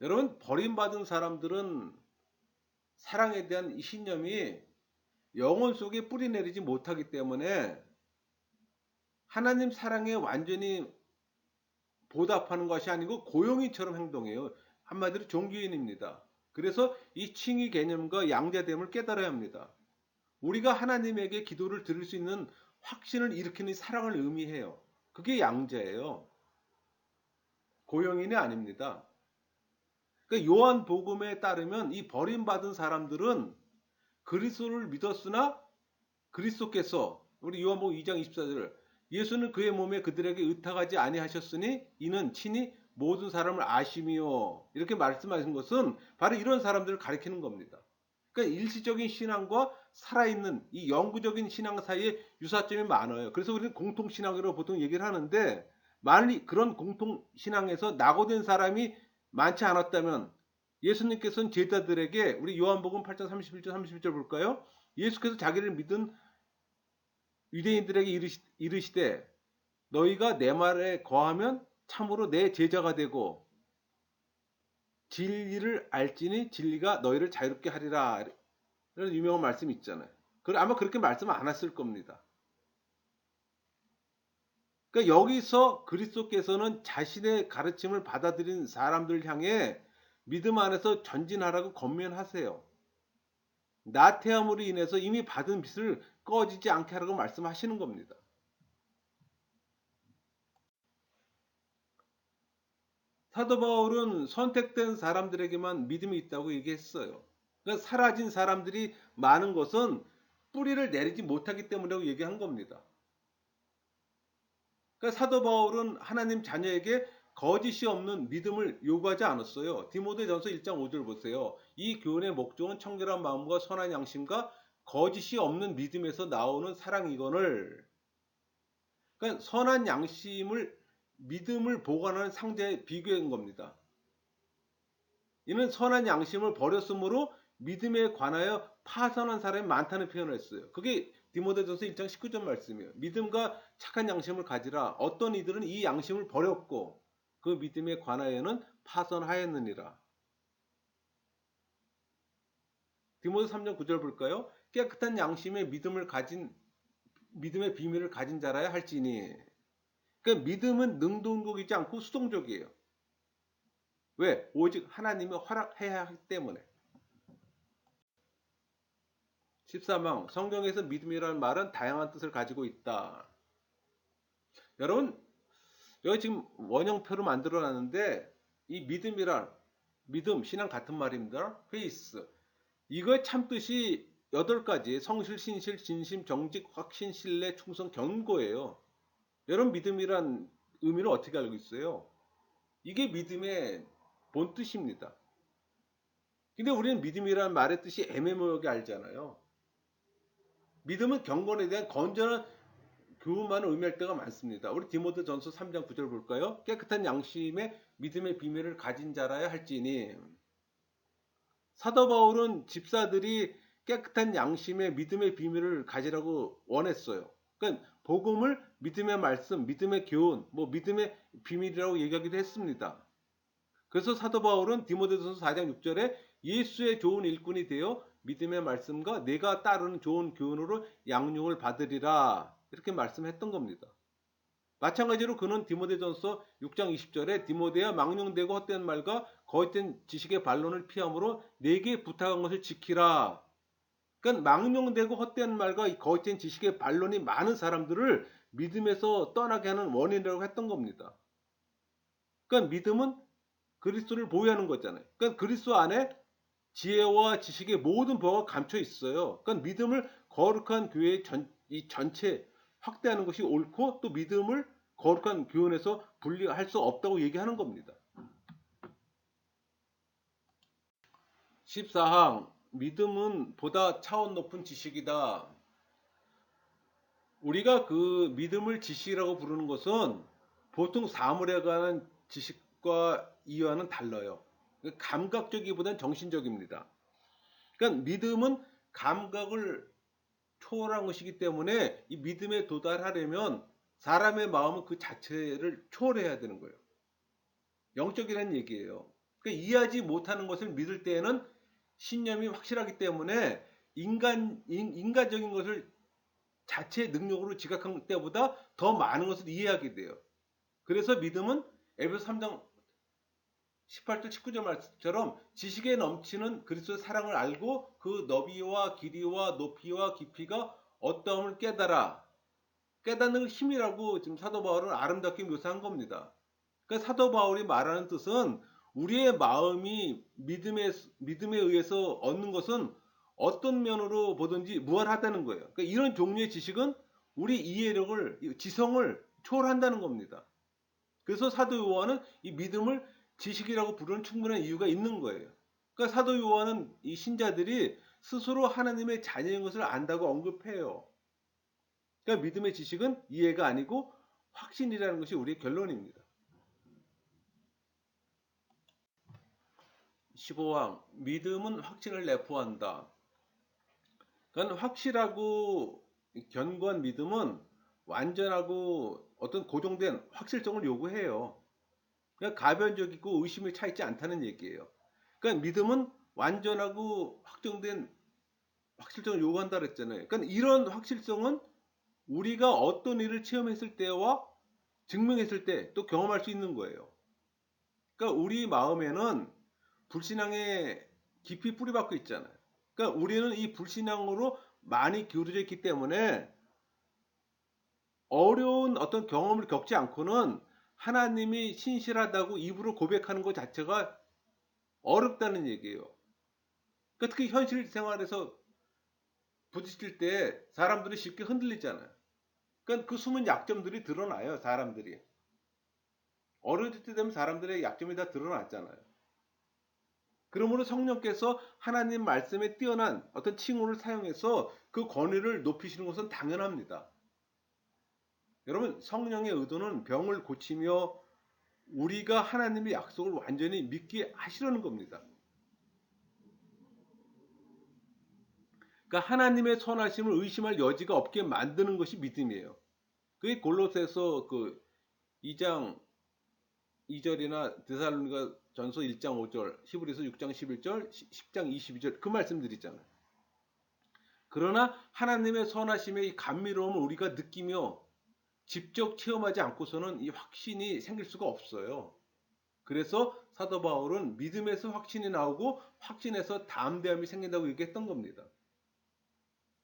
A: 여러분, 버림받은 사람들은 사랑에 대한 이 신념이 영혼 속에 뿌리내리지 못하기 때문에 하나님 사랑에 완전히 보답하는 것이 아니고 고용인처럼 행동해요. 한마디로 종교인입니다. 그래서 이 칭의 개념과 양자됨을 깨달아야 합니다. 우리가 하나님에게 기도를 드릴 수 있는 확신을 일으키는 사랑을 의미해요. 그게 양자예요. 고용인이 아닙니다. 그러니까 요한 복음에 따르면 이 버림받은 사람들은 그리스도를 믿었으나 그리스도께서 우리 요한복음 2장 24절 예수는 그의 몸에 그들에게 의탁하지 아니하셨으니 이는 친히 모든 사람을 아심이요 이렇게 말씀하신 것은 바로 이런 사람들을 가리키는 겁니다. 그러니까 일시적인 신앙과 살아있는 이 영구적인 신앙 사이에 유사점이 많아요. 그래서 우리는 공통신앙이라고 보통 얘기를 하는데 만일 그런 공통신앙에서 낙오된 사람이 많지 않았다면 예수님께서는 제자들에게 우리 요한복음 8장 31절 32절 볼까요? 예수께서 자기를 믿은 유대인들에게 이르시되 너희가 내 말에 거하면 참으로 내 제자가 되고 진리를 알지니 진리가 너희를 자유롭게 하리라. 이런 유명한 말씀이 있잖아요. 아마 그렇게 말씀 안 했을 겁니다. 그러니까 여기서 그리스도께서는 자신의 가르침을 받아들인 사람들 향해 믿음 안에서 전진하라고 권면하세요. 나태함으로 인해서 이미 받은 빚을 꺼지지 않게 하라고 말씀하시는 겁니다. 사도 바울은 선택된 사람들에게만 믿음이 있다고 얘기했어요. 그러니까 사라진 사람들이 많은 것은 뿌리를 내리지 못하기 때문이라고 얘기한 겁니다. 그러니까 사도 바울은 하나님 자녀에게 거짓이 없는 믿음을 요구하지 않았어요. 디모데전서 1장 5절 보세요. 이 교훈의 목적은 청결한 마음과 선한 양심과 거짓이 없는 믿음에서 나오는 사랑이거늘 그러니까 선한 양심을 믿음을 보관하는 상자에 비교한 겁니다. 이는 선한 양심을 버렸으므로 믿음에 관하여 파선한 사람이 많다는 표현을 했어요. 그게 디모데전서 1장 19절 말씀이에요. 믿음과 착한 양심을 가지라. 어떤 이들은 이 양심을 버렸고 그 믿음에 관하여는 파선하였느니라. 디모데 3장 9절 볼까요? 깨끗한 양심의 믿음의 비밀을 가진 자라야 할지니. 그러니까 믿음은 능동적이지 않고 수동적이에요. 왜? 오직 하나님이 허락해야 하기 때문에. 13항 성경에서 믿음이라는 말은 다양한 뜻을 가지고 있다. 여러분 여기 지금 원형표로 만들어 놨는데 이 믿음 신앙 같은 말입니다. 페이스 이거의 참뜻이 8가지 성실 신실 진심 정직 확신 신뢰 충성 견고예요. 여러분 믿음이란 의미를 어떻게 알고 있어요? 이게 믿음의 본뜻입니다. 근데 우리는 믿음이라는 말의 뜻이 애매모호하게 알잖아요. 믿음은 경건에 대한 건전한 교훈만을 의미할 때가 많습니다. 우리 디모데전서 3장 9절 볼까요? 깨끗한 양심의 믿음의 비밀을 가진 자라야 할지니. 사도 바울은 집사들이 깨끗한 양심의 믿음의 비밀을 가지라고 원했어요. 그러니까 복음을 믿음의 말씀, 믿음의 교훈, 믿음의 비밀이라고 얘기하기도 했습니다. 그래서 사도 바울은 디모데전서 4장 6절에 예수의 좋은 일꾼이 되어 믿음의 말씀과 내가 따르는 좋은 교훈으로 양육을 받으리라 이렇게 말씀했던 겁니다. 마찬가지로 그는 디모데전서 6장 20절에 디모데야 망령되고 헛된 말과 거짓된 지식의 반론을 피함으로 내게 부탁한 것을 지키라. 그러니까 망령되고 헛된 말과 거짓된 지식의 반론이 많은 사람들을 믿음에서 떠나게 하는 원인이라고 했던 겁니다. 그러니까 믿음은 그리스도를 보유하는 거잖아요. 그러니까 그리스도 안에 지혜와 지식의 모든 보화가 감춰 있어요. 그러니까 믿음을 거룩한 교회의 전체 확대하는 것이 옳고 또 믿음을 거룩한 교훈에서 분리할 수 없다고 얘기하는 겁니다. 14항 믿음은 보다 차원 높은 지식이다. 우리가 그 믿음을 지식이라고 부르는 것은 보통 사물에 관한 지식과 이와는 달라요. 감각적이보다는 정신적입니다. 그러니까 믿음은 감각을 초월한 것이기 때문에 이 믿음에 도달하려면 사람의 마음은 그 자체를 초월해야 되는 거예요. 영적이라는 얘기예요. 그러니까 이해하지 못하는 것을 믿을 때에는 신념이 확실하기 때문에 인간적인 것을 자체의 능력으로 지각한 때보다 더 많은 것을 이해하게 돼요. 그래서 믿음은 에베소 3장 18절 19절 말씀처럼 지식에 넘치는 그리스도의 사랑을 알고 그 너비와 길이와 높이와 깊이가 어떠함을 깨닫는 힘이라고 지금 사도 바울은 아름답게 묘사한 겁니다. 그러니까 사도 바울이 말하는 뜻은 우리의 마음이 믿음에 의해서 얻는 것은 어떤 면으로 보든지 무한하다는 거예요. 그러니까 이런 종류의 지식은 우리 이해력을, 지성을 초월한다는 겁니다. 그래서 사도 요한은 이 믿음을 지식이라고 부르는 충분한 이유가 있는 거예요. 그러니까 사도 요한은 이 신자들이 스스로 하나님의 자녀인 것을 안다고 언급해요. 그러니까 믿음의 지식은 이해가 아니고 확신이라는 것이 우리의 결론입니다. 15항 믿음은 확신을 내포한다. 그러니까 확실하고 견고한 믿음은 완전하고 어떤 고정된 확실성을 요구해요. 그러니까 가변적이고 의심이 차 있지 않다는 얘기예요. 그러니까 믿음은 완전하고 확정된 확실성을 요구한다 그랬잖아요. 그러니까 이런 확실성은 우리가 어떤 일을 체험했을 때와 증명했을 때 또 경험할 수 있는 거예요. 그러니까 우리 마음에는 불신앙에 깊이 뿌리박혀 있잖아요. 그러니까 우리는 이 불신앙으로 많이 기울어져 있기 때문에 어려운 어떤 경험을 겪지 않고는 하나님이 신실하다고 입으로 고백하는 것 자체가 어렵다는 얘기예요. 그러니까 특히 현실 생활에서 부딪힐 때 사람들이 쉽게 흔들리잖아요. 그러니까 그 숨은 약점들이 드러나요, 사람들이. 어려울 때 되면 사람들의 약점이 다 드러났잖아요. 그러므로 성령께서 하나님 말씀에 뛰어난 어떤 칭호를 사용해서 그 권위를 높이시는 것은 당연합니다. 여러분, 성령의 의도는 병을 고치며 우리가 하나님의 약속을 완전히 믿게 하시려는 겁니다. 그러니까 하나님의 선하심을 의심할 여지가 없게 만드는 것이 믿음이에요. 그게 골로새서 그 2장 2절이나 데살로니가 전서 1장 5절, 히브리서 6장 11절, 10장 22절 그 말씀드리잖아요. 그러나 하나님의 선하심의 이 감미로움을 우리가 느끼며 직접 체험하지 않고서는 이 확신이 생길 수가 없어요. 그래서 사도 바울은 믿음에서 확신이 나오고 확신에서 담대함이 생긴다고 얘기했던 겁니다.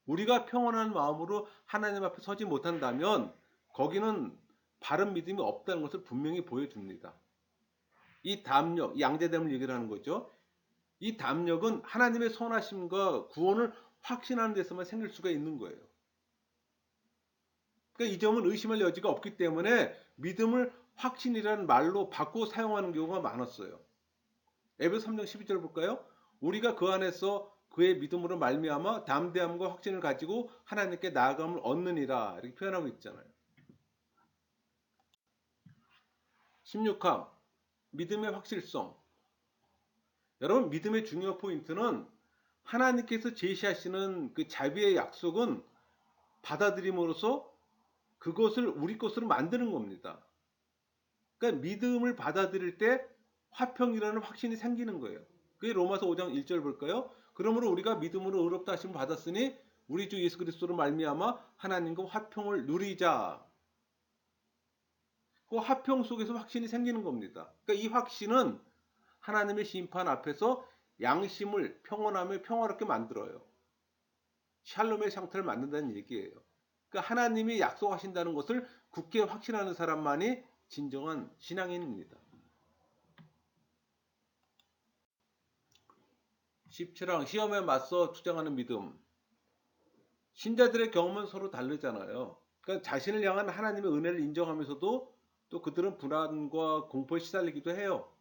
A: 우리가 평온한 마음으로 하나님 앞에 서지 못한다면 거기는 바른 믿음이 없다는 것을 분명히 보여줍니다. 이 담력, 양자됨을 얘기를 하는 거죠. 이 담력은 하나님의 선하심과 구원을 확신하는 데서만 생길 수가 있는 거예요. 그러니까 이 점은 의심할 여지가 없기 때문에 믿음을 확신이라는 말로 바꾸어 사용하는 경우가 많았어요. 에베소 3장 12절 볼까요? 우리가 그 안에서 그의 믿음으로 말미암아 담대함과 확신을 가지고 하나님께 나아감을 얻느니라 이렇게 표현하고 있잖아요. 16항 믿음의 확실성. 여러분, 믿음의 중요 포인트는 하나님께서 제시하시는 그 자비의 약속은 받아들임으로써 그것을 우리 것으로 만드는 겁니다. 그러니까 믿음을 받아들일 때 화평이라는 확신이 생기는 거예요. 그게 로마서 5장 1절 볼까요? 그러므로 우리가 믿음으로 의롭다 하심을 받았으니 우리 주 예수 그리스도로 말미암아 하나님과 화평을 누리자. 그 화평 속에서 확신이 생기는 겁니다. 그러니까 이 확신은 하나님의 심판 앞에서 양심을 평온하며 평화롭게 만들어요. 샬롬의 상태를 만든다는 얘기예요. 그러니까 하나님이 약속하신다는 것을 굳게 확신하는 사람만이 진정한 신앙인입니다. 17항 시험에 맞서 투쟁하는 믿음. 신자들의 경험은 서로 다르잖아요. 그러니까 자신을 향한 하나님의 은혜를 인정하면서도 또 그들은 불안과 공포에 시달리기도 해요.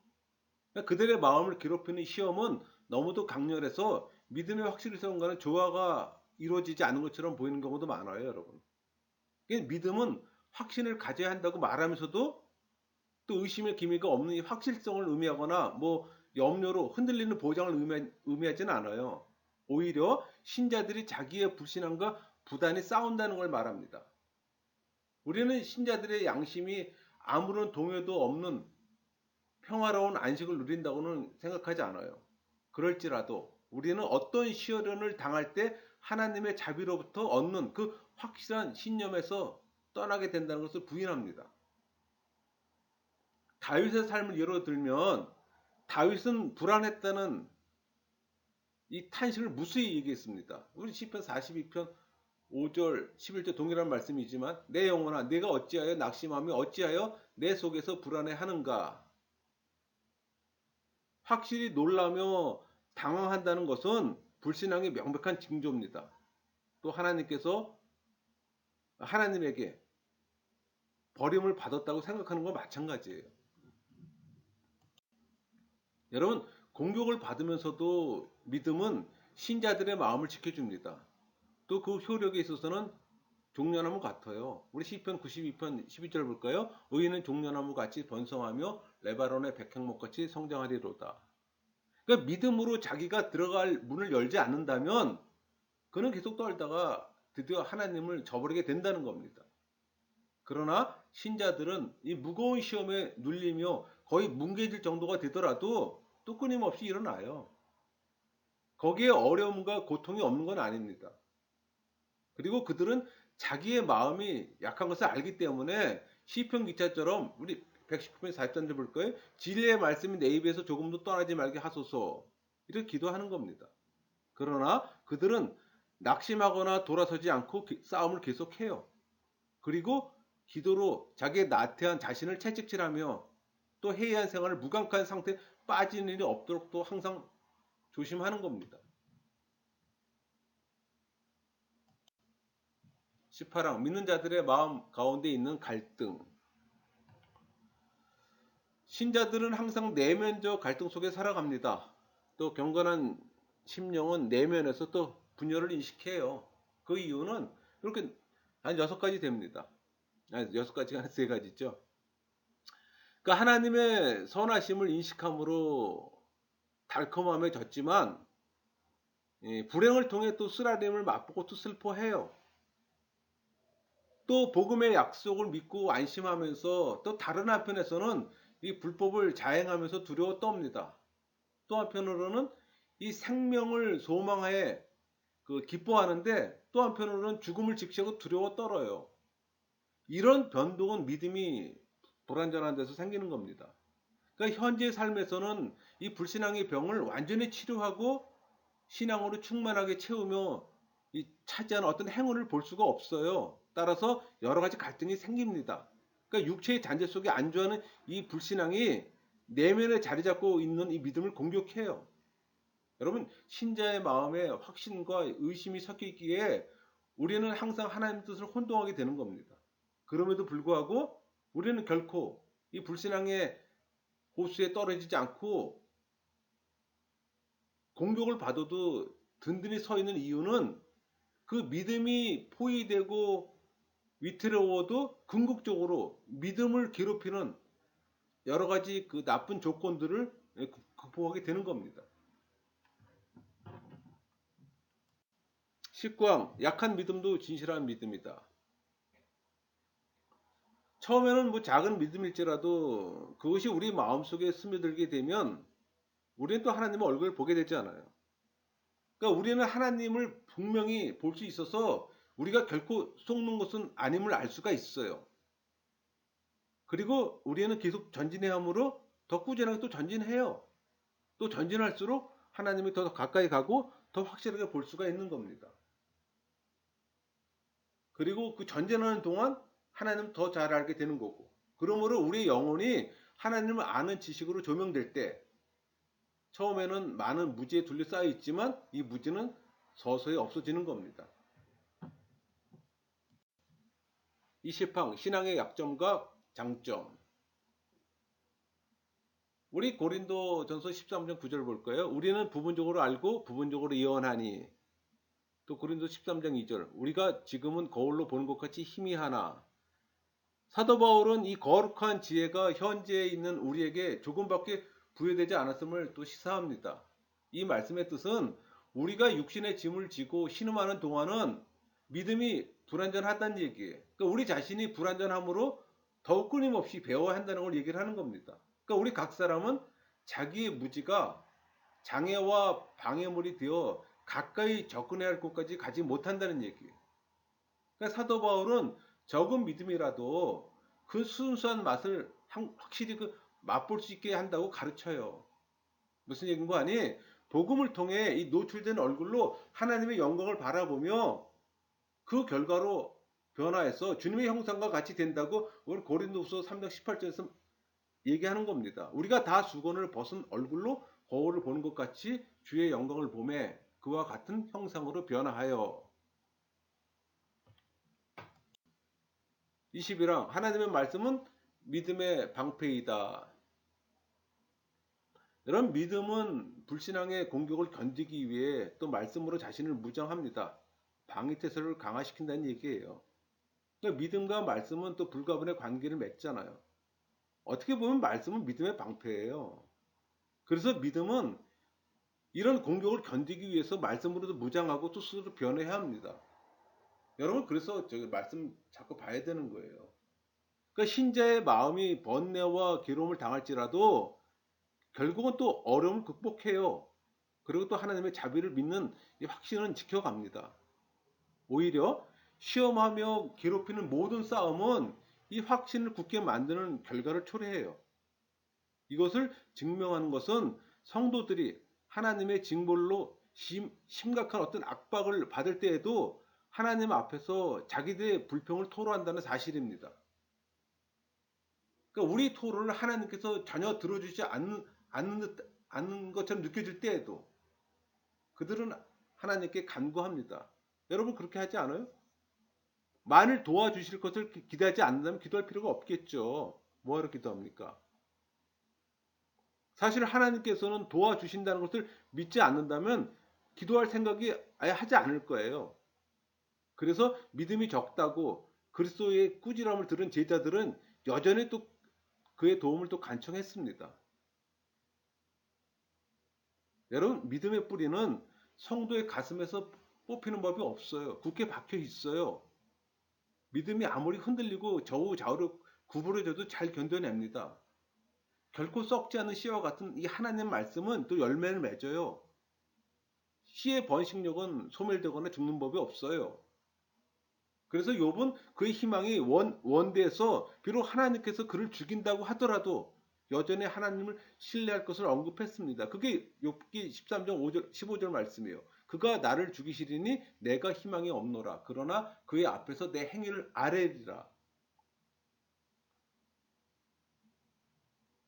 A: 그러니까 그들의 마음을 괴롭히는 시험은 너무도 강렬해서 믿음의 확실성과는 조화가 이루어지지 않은 것처럼 보이는 경우도 많아요, 여러분. 그러니까 믿음은 확신을 가져야 한다고 말하면서도 또 의심의 기미가 없는 이 확실성을 의미하거나 뭐 염려로 흔들리는 보장을 의미하지는 않아요. 오히려 신자들이 자기의 불신함과 부단히 싸운다는 걸 말합니다. 우리는 신자들의 양심이 아무런 동요도 없는 평화로운 안식을 누린다고는 생각하지 않아요. 그럴지라도 우리는 어떤 시련을 당할 때 하나님의 자비로부터 얻는 그 확실한 신념에서 떠나게 된다는 것을 부인합니다. 다윗의 삶을 예로 들면 다윗은 불안했다는 이 탄식을 무수히 얘기했습니다. 우리 시편 42편 5절 11절 동일한 말씀이지만 내 영혼아 내가 어찌하여 낙심하며 어찌하여 내 속에서 불안해하는가. 확실히 놀라며 당황한다는 것은 불신앙의 명백한 징조입니다. 또 하나님에게 버림을 받았다고 생각하는 건 마찬가지예요. 여러분, 공격을 받으면서도 믿음은 신자들의 마음을 지켜줍니다. 또 그 효력에 있어서는 종려나무 같아요. 우리 시편 92편 12절 볼까요? 의인은 종려나무 같이 번성하며 레바논의 백향목 같이 성장하리로다. 그러니까 믿음으로 자기가 들어갈 문을 열지 않는다면 그는 계속 떨다가 드디어 하나님을 저버리게 된다는 겁니다. 그러나 신자들은 이 무거운 시험에 눌리며 거의 뭉개질 정도가 되더라도 또 끊임없이 일어나요. 거기에 어려움과 고통이 없는 건 아닙니다. 그리고 그들은 자기의 마음이 약한 것을 알기 때문에 시편 기자처럼 우리 119편 4절을 볼 거예요. 진리의 말씀이 내 입에서 조금도 떠나지 말게 하소서. 이렇게 기도하는 겁니다. 그러나 그들은 낙심하거나 돌아서지 않고 싸움을 계속해요. 그리고 기도로 자기의 나태한 자신을 채찍질하며 또 해이한 생활을 무감각한 상태에 빠지는 일이 없도록 또 항상 조심하는 겁니다. 18항 믿는 자들의 마음 가운데 있는 갈등. 신자들은 항상 내면적 갈등 속에 살아갑니다. 또 경건한 심령은 내면에서 또 분열을 인식해요. 그 이유는 이렇게 한 6가지 됩니다. 아니, 6가지가 아니라 3가지죠. 그러니까 하나님의 선하심을 인식함으로 달콤함에 졌지만 불행을 통해 또 쓰라림을 맛보고 또 슬퍼해요. 또 복음의 약속을 믿고 안심하면서 또 다른 한편에서는 이 불법을 자행하면서 두려워 떱니다. 또 한편으로는 이 생명을 소망하에 기뻐하는데 또 한편으로는 죽음을 직시하고 두려워 떨어요. 이런 변동은 믿음이 불완전한 데서 생기는 겁니다. 그러니까 현재 삶에서는 이 불신앙의 병을 완전히 치료하고 신앙으로 충만하게 채우며 이 차지하는 어떤 행운을 볼 수가 없어요. 따라서 여러 가지 갈등이 생깁니다. 그러니까 육체의 잔재 속에 안주하는 이 불신앙이 내면에 자리 잡고 있는 이 믿음을 공격해요. 여러분, 신자의 마음에 확신과 의심이 섞여 있기에 우리는 항상 하나님의 뜻을 혼동하게 되는 겁니다. 그럼에도 불구하고 우리는 결코 이 불신앙의 호수에 떨어지지 않고 공격을 받아도 든든히 서 있는 이유는 그 믿음이 포위되고 위태로워도 궁극적으로 믿음을 괴롭히는 여러 가지 그 나쁜 조건들을 극복하게 되는 겁니다. 19항, 약한 믿음도 진실한 믿음이다. 처음에는 뭐 작은 믿음일지라도 그것이 우리 마음속에 스며들게 되면 우리는 또 하나님의 얼굴을 보게 되지 않아요. 그러니까 우리는 하나님을 분명히 볼 수 있어서 우리가 결코 속는 것은 아님을 알 수가 있어요. 그리고 우리는 계속 전진해야 하므로 더 꾸준하게 또 전진해요. 또 전진할수록 하나님이 더 가까이 가고 더 확실하게 볼 수가 있는 겁니다. 그리고 그 전진하는 동안 하나님 더 잘 알게 되는 거고. 그러므로 우리의 영혼이 하나님을 아는 지식으로 조명될 때 처음에는 많은 무지에 둘러싸여 있지만 이 무지는 서서히 없어지는 겁니다. 20항, 신앙의 약점과 장점. 우리 고린도전서 13장 9절 볼 거예요. 우리는 부분적으로 알고 부분적으로 예언하니. 또 고린도 13장 2절. 우리가 지금은 거울로 보는 것 같이 희미하나. 사도 바울은 이 거룩한 지혜가 현재에 있는 우리에게 조금밖에 부여되지 않았음을 또 시사합니다. 이 말씀의 뜻은 우리가 육신의 짐을 지고 신음하는 동안은 믿음이 불완전하다는 얘기예요. 그러니까 우리 자신이 불완전함으로 더욱 끊임없이 배워야 한다는 걸 얘기를 하는 겁니다. 그러니까 우리 각 사람은 자기의 무지가 장애와 방해물이 되어 가까이 접근해야 할 곳까지 가지 못한다는 얘기예요. 그러니까 사도 바울은 적은 믿음이라도 그 순수한 맛을 확실히 맛볼 수 있게 한다고 가르쳐요. 무슨 얘기인 거 아니? 복음을 통해 이 노출된 얼굴로 하나님의 영광을 바라보며 그 결과로 변화해서 주님의 형상과 같이 된다고 우리 고린도후서 3장 18절에서 얘기하는 겁니다. 우리가 다 수건을 벗은 얼굴로 거울을 보는 것 같이 주의 영광을 보매 그와 같은 형상으로 변화하여. 21항, 하나님의 말씀은 믿음의 방패이다. 이런 믿음은 불신앙의 공격을 견디기 위해 또 말씀으로 자신을 무장합니다. 방위태세를 강화시킨다는 얘기예요. 그러니까 믿음과 말씀은 또 불가분의 관계를 맺잖아요. 어떻게 보면 말씀은 믿음의 방패예요. 그래서 믿음은 이런 공격을 견디기 위해서 말씀으로도 무장하고 또 스스로 변해야 합니다. 여러분, 그래서 저기 말씀 자꾸 봐야 되는 거예요. 그러니까 신자의 마음이 번뇌와 괴로움을 당할지라도 결국은 또 어려움을 극복해요. 그리고 또 하나님의 자비를 믿는 이 확신은 지켜갑니다. 오히려 시험하며 괴롭히는 모든 싸움은 이 확신을 굳게 만드는 결과를 초래해요. 이것을 증명하는 것은 성도들이 하나님의 징벌로 심각한 어떤 압박을 받을 때에도 하나님 앞에서 자기들의 불평을 토로한다는 사실입니다. 그러니까 우리 토론을 하나님께서 전혀 들어주지 않는 것처럼 느껴질 때에도 그들은 하나님께 간구합니다. 여러분 그렇게 하지 않아요? 만일 도와주실 것을 기대하지 않는다면 기도할 필요가 없겠죠. 뭐하러 기도합니까? 사실 하나님께서는 도와주신다는 것을 믿지 않는다면 기도할 생각이 아예 하지 않을 거예요. 그래서 믿음이 적다고 그리스도의 꾸지람을 들은 제자들은 여전히 또 그의 도움을 또 간청했습니다. 여러분, 믿음의 뿌리는 성도의 가슴에서 뽑히는 법이 없어요. 굳게 박혀 있어요. 믿음이 아무리 흔들리고 좌우로 구부러져도 잘 견뎌냅니다. 결코 썩지 않은 씨와 같은 이 하나님 말씀은 또 열매를 맺어요. 씨의 번식력은 소멸되거나 죽는 법이 없어요. 그래서 욥은 그의 희망이 원대에서 비록 하나님께서 그를 죽인다고 하더라도 여전히 하나님을 신뢰할 것을 언급했습니다. 그게 욥기 13장 5절, 15절 말씀이에요. 그가 나를 죽이시리니 내가 희망이 없노라. 그러나 그의 앞에서 내 행위를 아뢰리라.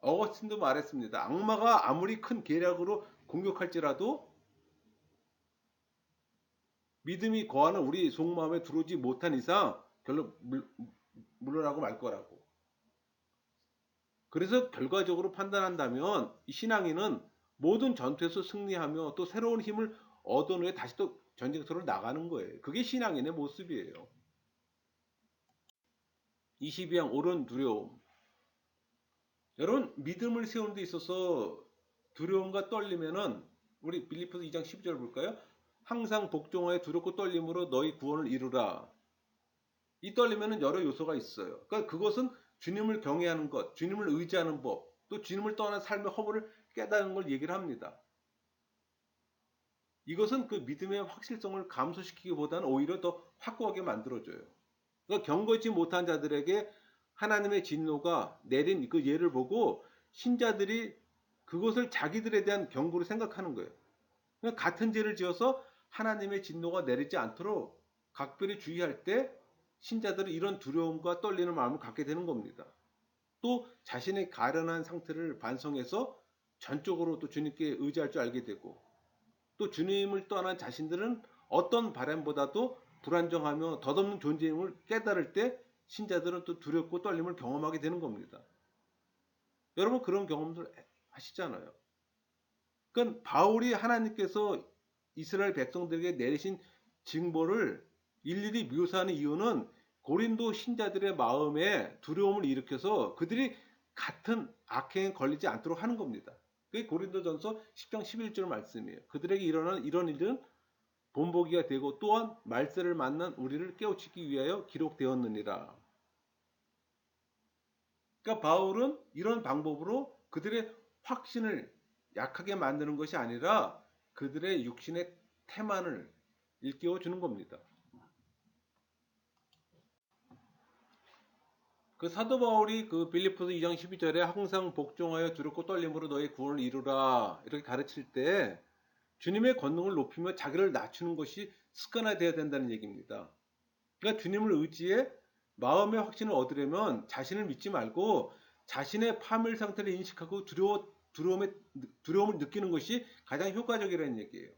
A: 어거스틴도 말했습니다. 악마가 아무리 큰 계략으로 공격할지라도 믿음이 거하는 우리 속마음에 들어오지 못한 이상 결론 물러나고 말 거라고. 그래서 결과적으로 판단한다면 이 신앙인은 모든 전투에서 승리하며 또 새로운 힘을 얻은 후에 다시 또 전쟁터로 나가는 거예요. 그게 신앙인의 모습이에요. 22장 옳은 두려움. 여러분, 믿음을 세우는 데 있어서 두려움과 떨리면은 우리 빌립보서 2장 12절 볼까요? 항상 복종하여 두렵고 떨림으로 너희 구원을 이루라. 이 떨리면은 여러 요소가 있어요. 그러니까 그것은 주님을 경외하는 것, 주님을 의지하는 법, 또 주님을 떠난 삶의 허물을 깨닫는 걸 얘기를 합니다. 이것은 그 믿음의 확실성을 감소시키기보다는 오히려 더 확고하게 만들어줘요. 그러니까 경고치 못한 자들에게 하나님의 진노가 내린 그 예를 보고 신자들이 그것을 자기들에 대한 경고로 생각하는 거예요. 그러니까 같은 죄를 지어서 하나님의 진노가 내리지 않도록 각별히 주의할 때 신자들은 이런 두려움과 떨리는 마음을 갖게 되는 겁니다. 또 자신의 가련한 상태를 반성해서 전적으로 또 주님께 의지할 줄 알게 되고 또 주님을 떠난 자신들은 어떤 바람보다도 불안정하며 덧없는 존재임을 깨달을 때 신자들은 또 두렵고 떨림을 경험하게 되는 겁니다. 여러분 그런 경험들 하시잖아요. 그러니까 바울이 하나님께서 이스라엘 백성들에게 내리신 징벌을 일일이 묘사하는 이유는 고린도 신자들의 마음에 두려움을 일으켜서 그들이 같은 악행에 걸리지 않도록 하는 겁니다. 그게 고린도전서 10장 11절 말씀이에요. 그들에게 일어나는 이런 일은 본보기가 되고 또한 말세를 만난 우리를 깨우치기 위하여 기록되었느니라. 그러니까 바울은 이런 방법으로 그들의 확신을 약하게 만드는 것이 아니라 그들의 육신의 태만을 일깨워 주는 겁니다. 그 사도 바울이 그 빌립보서 2장 12절에 항상 복종하여 두렵고 떨림으로 너의 구원을 이루라 이렇게 가르칠 때 주님의 권능을 높이며 자기를 낮추는 것이 습관화되어야 된다는 얘기입니다. 그러니까 주님을 의지해 마음의 확신을 얻으려면 자신을 믿지 말고 자신의 파멸 상태를 인식하고 두려움을 느끼는 것이 가장 효과적이라는 얘기예요.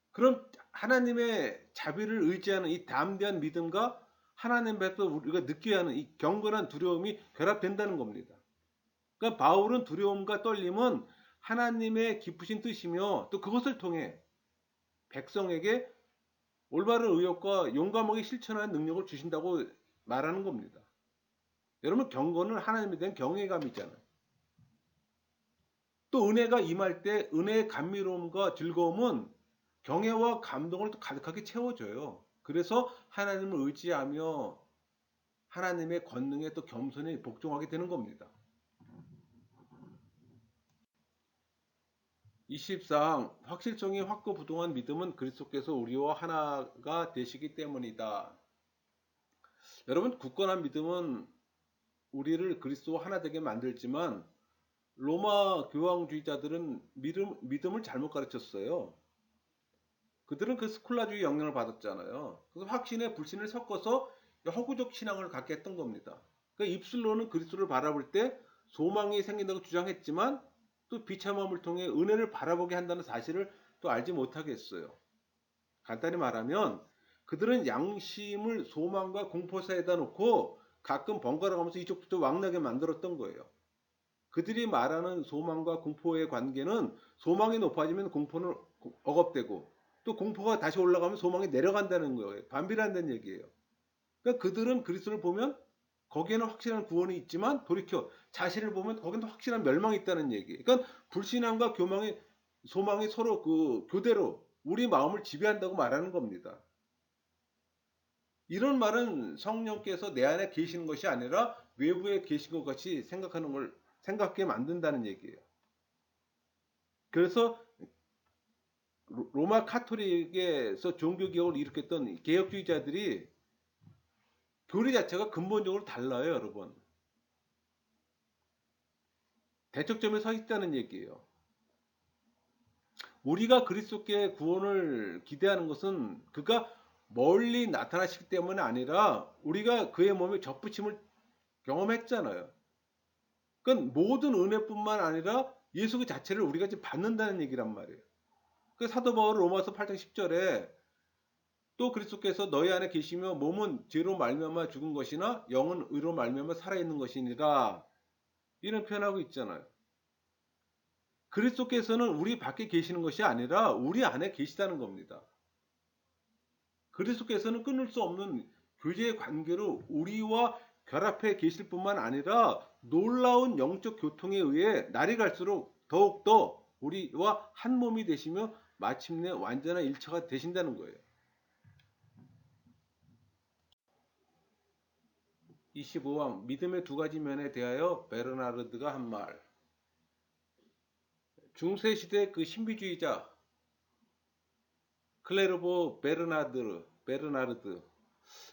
A: 그럼 하나님의 자비를 의지하는 이 담대한 믿음과 하나님 앞에서 우리가 느껴야 하는 이 경건한 두려움이 결합된다는 겁니다. 그러니까 바울은 두려움과 떨림은 하나님의 깊으신 뜻이며 또 그것을 통해 백성에게 올바른 의욕과 용감하게 실천하는 능력을 주신다고 말하는 겁니다. 여러분 경건은 하나님에 대한 경외감이잖아요. 또 은혜가 임할 때 은혜의 감미로움과 즐거움은 경외와 감동을 또 가득하게 채워줘요. 그래서 하나님을 의지하며 하나님의 권능에 또 겸손히 복종하게 되는 겁니다. 24항 확실성이 확고부동한 믿음은 그리스도께서 우리와 하나가 되시기 때문이다. 여러분 굳건한 믿음은 우리를 그리스도와 하나 되게 만들지만 로마 교황주의자들은 믿음을 잘못 가르쳤어요. 그들은 그 스콜라주의 영향을 받았잖아요. 그래서 확신에 불신을 섞어서 허구적 신앙을 갖게 했던 겁니다. 그러니까 입술로는 그리스도를 바라볼 때 소망이 생긴다고 주장했지만 또 비참함을 통해 은혜를 바라보게 한다는 사실을 또 알지 못하겠어요. 간단히 말하면 그들은 양심을 소망과 공포 사이에다 놓고 가끔 번갈아 가면서 이쪽부터 왕나게 만들었던 거예요. 그들이 말하는 소망과 공포의 관계는 소망이 높아지면 공포는 억압되고 또 공포가 다시 올라가면 소망이 내려간다는 거예요. 반비례한다는 얘기예요. 그러니까 그들은 그리스도를 보면 거기에는 확실한 구원이 있지만 돌이켜 자신을 보면 거기는 확실한 멸망이 있다는 얘기. 그러니까 불신앙과 교망의 소망이 서로 그 교대로 우리 마음을 지배한다고 말하는 겁니다. 이런 말은 성령께서 내 안에 계시는 것이 아니라 외부에 계신 것 같이 생각하는 걸 생각하게 만든다는 얘기예요. 그래서 로마 카톨릭에서 종교개혁을 일으켰던 개혁주의자들이 교리 자체가 근본적으로 달라요, 여러분. 대척점에 서 있다는 얘기예요. 우리가 그리스도께 구원을 기대하는 것은 그가 멀리 나타나시기 때문에 아니라 우리가 그의 몸에 접붙임을 경험했잖아요. 그건 모든 은혜뿐만 아니라 예수 그 자체를 우리가 지금 받는다는 얘기란 말이에요. 그 사도 바울 로마서 8장 10절에 또 그리스도께서 너희 안에 계시며 몸은 죄로 말미암아 죽은 것이나 영은 의로 말미암아 살아있는 것이니라 이런 표현하고 있잖아요. 그리스도께서는 우리 밖에 계시는 것이 아니라 우리 안에 계시다는 겁니다. 그리스도께서는 끊을 수 없는 교제의 관계로 우리와 결합해 계실 뿐만 아니라 놀라운 영적 교통에 의해 날이 갈수록 더욱더 우리와 한 몸이 되시며 마침내 완전한 일처가 되신다는 거예요. 25왕 믿음의 두 가지 면에 대하여 베르나르드가 한 말. 중세 시대 그 신비주의자 클레르보 베르나르드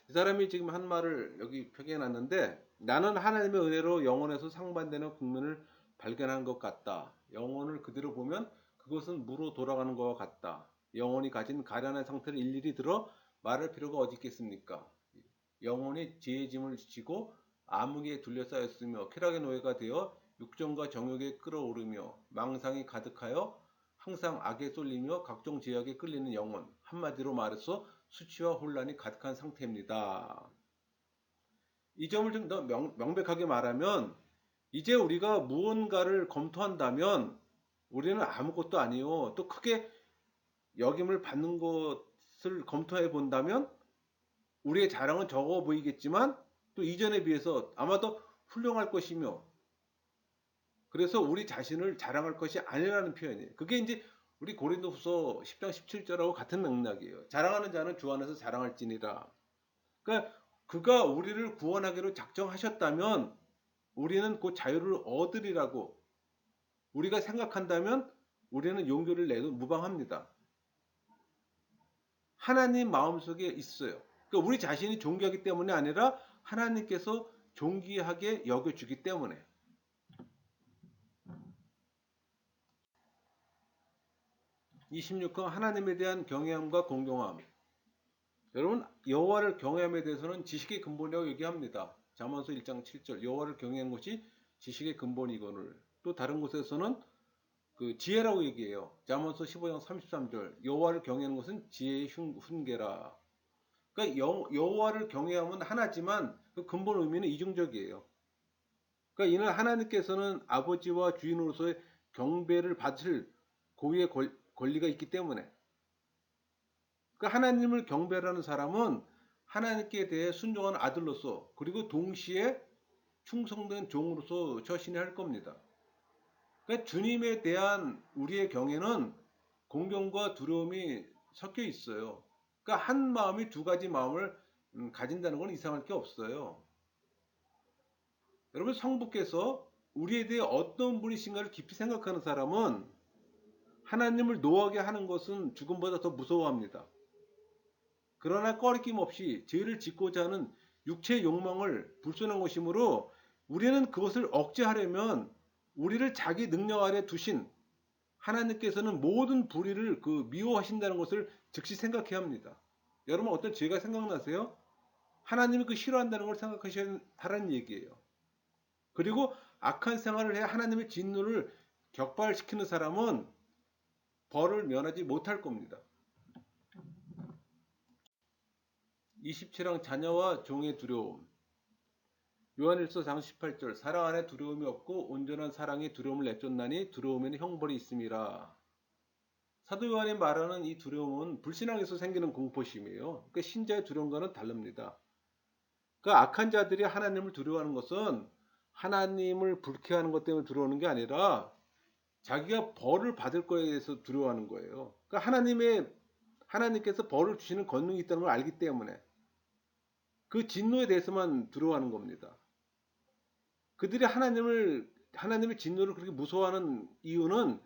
A: 이 사람이 지금 한 말을 여기 표기해 놨는데 나는 하나님의 은혜로 영혼에서 상반되는 국면을 발견한 것 같다. 영혼을 그대로 보면 그것은 무로 돌아가는 것과 같다. 영혼이 가진 가련한 상태를 일일이 들어 말할 필요가 어디 있겠습니까? 영혼이 죄의 짐을 지고 암흑에 둘러싸였으며 쾌락의 노예가 되어 육정과 정욕에 끌어오르며 망상이 가득하여 항상 악에 쏠리며 각종 제약에 끌리는 영혼. 한마디로 말해서 수치와 혼란이 가득한 상태입니다. 이 점을 좀 더 명백하게 말하면 이제 우리가 무언가를 검토한다면 우리는 아무것도 아니요. 또 크게 역임을 받는 것을 검토해 본다면 우리의 자랑은 적어 보이겠지만 또 이전에 비해서 아마도 훌륭할 것이며 그래서 우리 자신을 자랑할 것이 아니라는 표현이에요. 그게 이제 우리 고린도후서 10장 17절하고 같은 맥락이에요. 자랑하는 자는 주 안에서 자랑할지니라. 그러니까 그가 우리를 구원하기로 작정하셨다면 우리는 그 자유를 얻으리라고 우리가 생각한다면 우리는 용기를 내도 무방합니다. 하나님 마음속에 있어요. 그러니까 우리 자신이 존귀하기 때문이 아니라 하나님께서 존귀하게 여겨주기 때문에. 26강 하나님에 대한 경외함과 공경함. 여러분 여호와를 경외함에 대해서는 지식의 근본이라고 얘기합니다. 잠언서 1장 7절 여호와를 경외하는 것이 지식의 근본이거늘. 또 다른 곳에서는 그 지혜라고 얘기해요. 잠언서 15장 33절 여호와를 경외하는 것은 지혜의 훈계라. 그러니까 여호와를 경외함은 하나지만 그 근본 의미는 이중적이에요. 그러니까 이는 하나님께서는 아버지와 주인으로서의 경배를 받을 고유의 권리가 있기 때문에 그 하나님을 경배하는 사람은 하나님께 대해 순종한 아들로서 그리고 동시에 충성된 종으로서 처신해야 할 겁니다. 그러니까 주님에 대한 우리의 경외는 공경과 두려움이 섞여 있어요. 그러니까 한 마음이 두 가지 마음을 가진다는 건 이상할 게 없어요. 여러분 성부께서 우리에 대해 어떤 분이신가를 깊이 생각하는 사람은 하나님을 노하게 하는 것은 죽음보다 더 무서워합니다. 그러나 꺼리낌 없이 죄를 짓고자 하는 육체의 욕망을 불순한 것이므로 우리는 그것을 억제하려면 우리를 자기 능력 아래 두신 하나님께서는 모든 불의를 미워하신다는 것을 즉시 생각해야 합니다. 여러분 어떤 죄가 생각나세요? 하나님이 그 싫어한다는 걸 생각하셔야 하라는 얘기예요. 그리고 악한 생활을 해 하나님의 진노를 격발시키는 사람은 벌을 면하지 못할 겁니다. 27항 자녀와 종의 두려움. 요한일서 4장 18절 사랑 안에 두려움이 없고 온전한 사랑이 두려움을 내쫓나니 두려움에는 형벌이 있음이라. 사도 요한이 말하는 이 두려움은 불신앙에서 생기는 공포심이에요. 그러니까 신자의 두려움과는 다릅니다. 그 악한 자들이 하나님을 두려워하는 것은 하나님을 불쾌하는 것 때문에 두려워하는 게 아니라 자기가 벌을 받을 거에 대해서 두려워하는 거예요. 그러니까 하나님께서 벌을 주시는 권능이 있다는 걸 알기 때문에 그 진노에 대해서만 두려워하는 겁니다. 그들이 하나님의 진노를 그렇게 무서워하는 이유는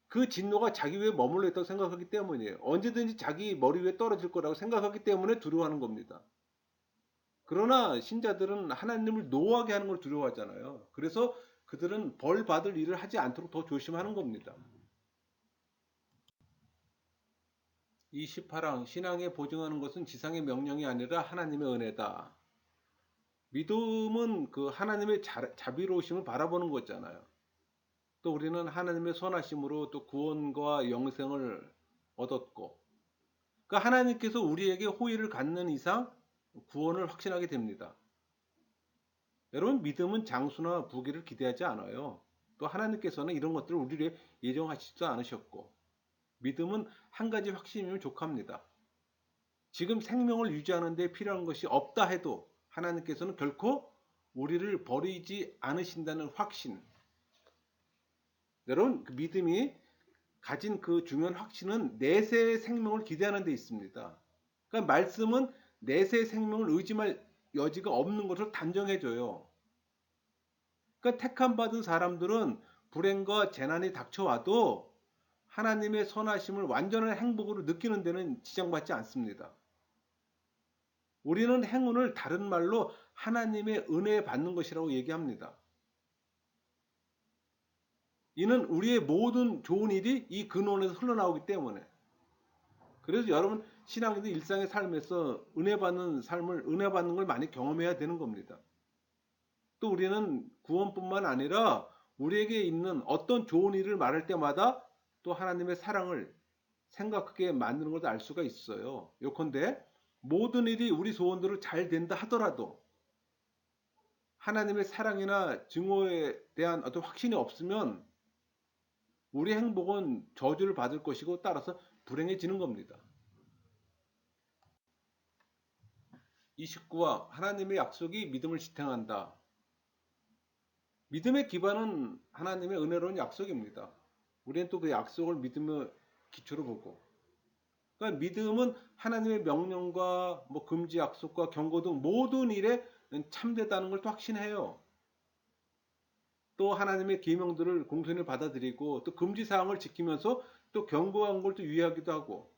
A: 그 진노가 자기 위에 머물러 있다고 생각하기 때문이에요. 언제든지 자기 머리 위에 떨어질 거라고 생각하기 때문에 두려워하는 겁니다. 그러나 신자들은 하나님을 노하게 하는 걸 두려워하잖아요. 그래서 그들은 벌 받을 일을 하지 않도록 더 조심하는 겁니다. 28항 신앙에 보증하는 것은 지상의 명령이 아니라 하나님의 은혜다. 믿음은 그 하나님의 자비로우심을 바라보는 거잖아요. 또 우리는 하나님의 선하심으로 또 구원과 영생을 얻었고, 그러니까 하나님께서 우리에게 호의를 갖는 이상 구원을 확신하게 됩니다. 여러분, 믿음은 장수나 부귀를 기대하지 않아요. 또 하나님께서는 이런 것들을 우리를 예정하시지도 않으셨고, 믿음은 한 가지 확신이면 족합니다. 지금 생명을 유지하는 데 필요한 것이 없다 해도 하나님께서는 결코 우리를 버리지 않으신다는 확신. 여러분, 그 믿음이 가진 그 중요한 확신은 내세의 생명을 기대하는 데 있습니다. 그러니까 말씀은 내세의 생명을 의심할 여지가 없는 것을 단정해줘요. 그러니까 택함 받은 사람들은 불행과 재난이 닥쳐와도 하나님의 선하심을 완전한 행복으로 느끼는 데는 지장받지 않습니다. 우리는 행운을 다른 말로 하나님의 은혜 받는 것이라고 얘기합니다. 이는 우리의 모든 좋은 일이 이 근원에서 흘러나오기 때문에. 그래서 여러분 신앙인들 일상의 삶에서 은혜 받는 삶을 은혜 받는 걸 많이 경험해야 되는 겁니다. 또 우리는 구원뿐만 아니라 우리에게 있는 어떤 좋은 일을 말할 때마다 또 하나님의 사랑을 생각하게 만드는 것을 알 수가 있어요. 요컨대 모든 일이 우리 소원대로 잘 된다 하더라도 하나님의 사랑이나 증오에 대한 어떤 확신이 없으면 우리 행복은 저주를 받을 것이고 따라서 불행해지는 겁니다. 29와 하나님의 약속이 믿음을 지탱한다. 믿음의 기반은 하나님의 은혜로운 약속입니다. 우리는 또 그 약속을 믿음의 기초로 보고, 그러니까 믿음은 하나님의 명령과 뭐 금지 약속과 경고 등 모든 일에 참되다는 걸 또 확신해요. 또 하나님의 계명들을 공손히 받아들이고 또 금지 사항을 지키면서 또 경고한 걸 또 유의하기도 하고.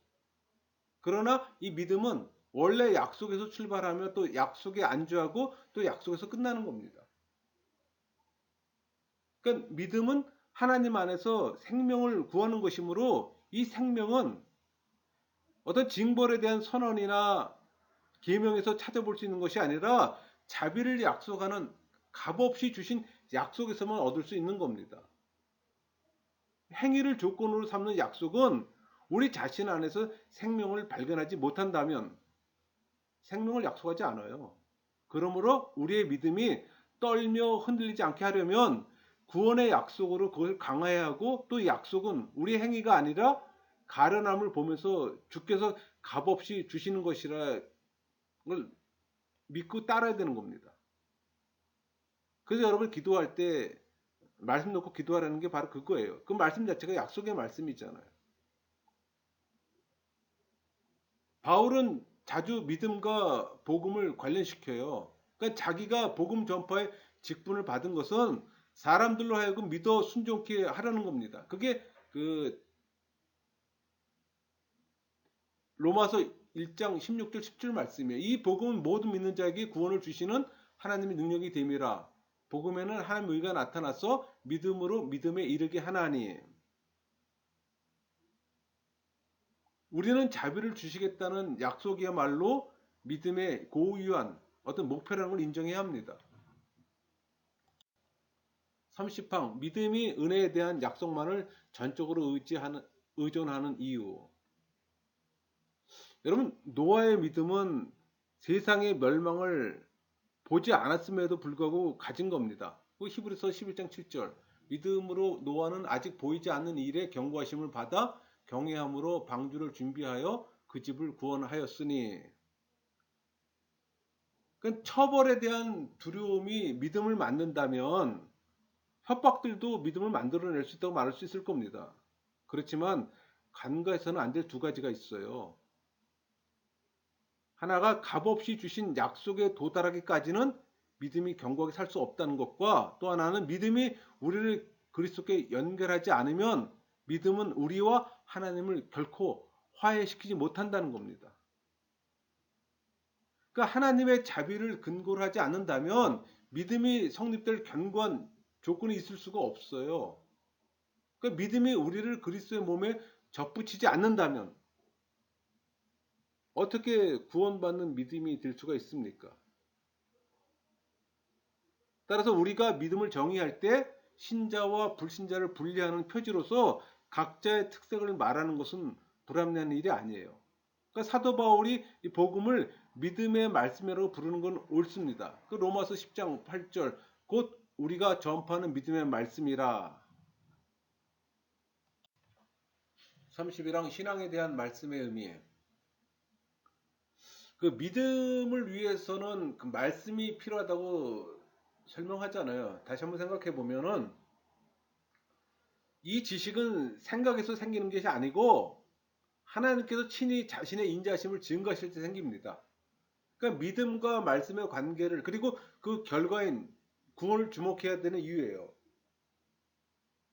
A: 그러나 이 믿음은 원래 약속에서 출발하며 또 약속에 안주하고 또 약속에서 끝나는 겁니다. 그러니까 믿음은 하나님 안에서 생명을 구하는 것이므로 이 생명은 어떤 징벌에 대한 선언이나 계명에서 찾아볼 수 있는 것이 아니라 자비를 약속하는 값없이 주신 약속에서만 얻을 수 있는 겁니다. 행위를 조건으로 삼는 약속은 우리 자신 안에서 생명을 발견하지 못한다면 생명을 약속하지 않아요. 그러므로 우리의 믿음이 떨며 흔들리지 않게 하려면 구원의 약속으로 그걸 강화해야 하고 또 약속은 우리 행위가 아니라 가련함을 보면서 주께서 값없이 주시는 것이라 걸 믿고 따라야 되는 겁니다. 그래서 여러분 기도할 때 말씀 놓고 기도하라는 게 바로 그거예요. 그 말씀 자체가 약속의 말씀이잖아요. 바울은 자주 믿음과 복음을 관련시켜요. 그러니까 자기가 복음 전파의 직분을 받은 것은 사람들로 하여금 믿어 순종케 하려는 겁니다. 그게 그 로마서 1장 16절 17절 말씀이에요. 이 복음은 모든 믿는 자에게 구원을 주시는 하나님의 능력이 됨이라. 복음에는 하나님의 의가 나타나서 믿음으로 믿음에 이르게 하나니. 우리는 자비를 주시겠다는 약속이야말로 믿음의 고유한 어떤 목표라는 걸 인정해야 합니다. 30항 믿음이 은혜에 대한 약속만을 전적으로 의존하는 이유. 여러분 노아의 믿음은 세상의 멸망을 보지 않았음에도 불구하고 가진 겁니다. 히브리서 11장 7절 믿음으로 노아는 아직 보이지 않는 일에 경고하심을 받아 경외함으로 방주를 준비하여 그 집을 구원하였으니. 그러니까 처벌에 대한 두려움이 믿음을 만든다면 협박들도 믿음을 만들어낼 수 있다고 말할 수 있을 겁니다. 그렇지만 간과해서는 안 될 두 가지가 있어요. 하나가 값없이 주신 약속에 도달하기까지는 믿음이 견고하게 살 수 없다는 것과, 또 하나는 믿음이 우리를 그리스도께 연결하지 않으면 믿음은 우리와 하나님을 결코 화해시키지 못한다는 겁니다. 그러니까 하나님의 자비를 근거로 하지 않는다면 믿음이 성립될 견고한 조건이 있을 수가 없어요. 그러니까 믿음이 우리를 그리스도의 몸에 접붙이지 않는다면 어떻게 구원받는 믿음이 될 수가 있습니까? 따라서 우리가 믿음을 정의할 때 신자와 불신자를 분리하는 표지로서 각자의 특색을 말하는 것은 불합리한 일이 아니에요. 그러니까 사도 바울이 이 복음을 믿음의 말씀이라고 부르는 건 옳습니다. 그 로마서 10장 8절 곧 우리가 전파하는 믿음의 말씀이라. 31랑 신앙에 대한 말씀의 의미예요. 그 믿음을 위해서는 그 말씀이 필요하다고 설명하잖아요. 다시 한번 생각해 보면은 이 지식은 생각에서 생기는 것이 아니고 하나님께서 친히 자신의 인자심을 증거하실 때 생깁니다. 그러니까 믿음과 말씀의 관계를, 그리고 그 결과인 구원을 주목해야 되는 이유예요.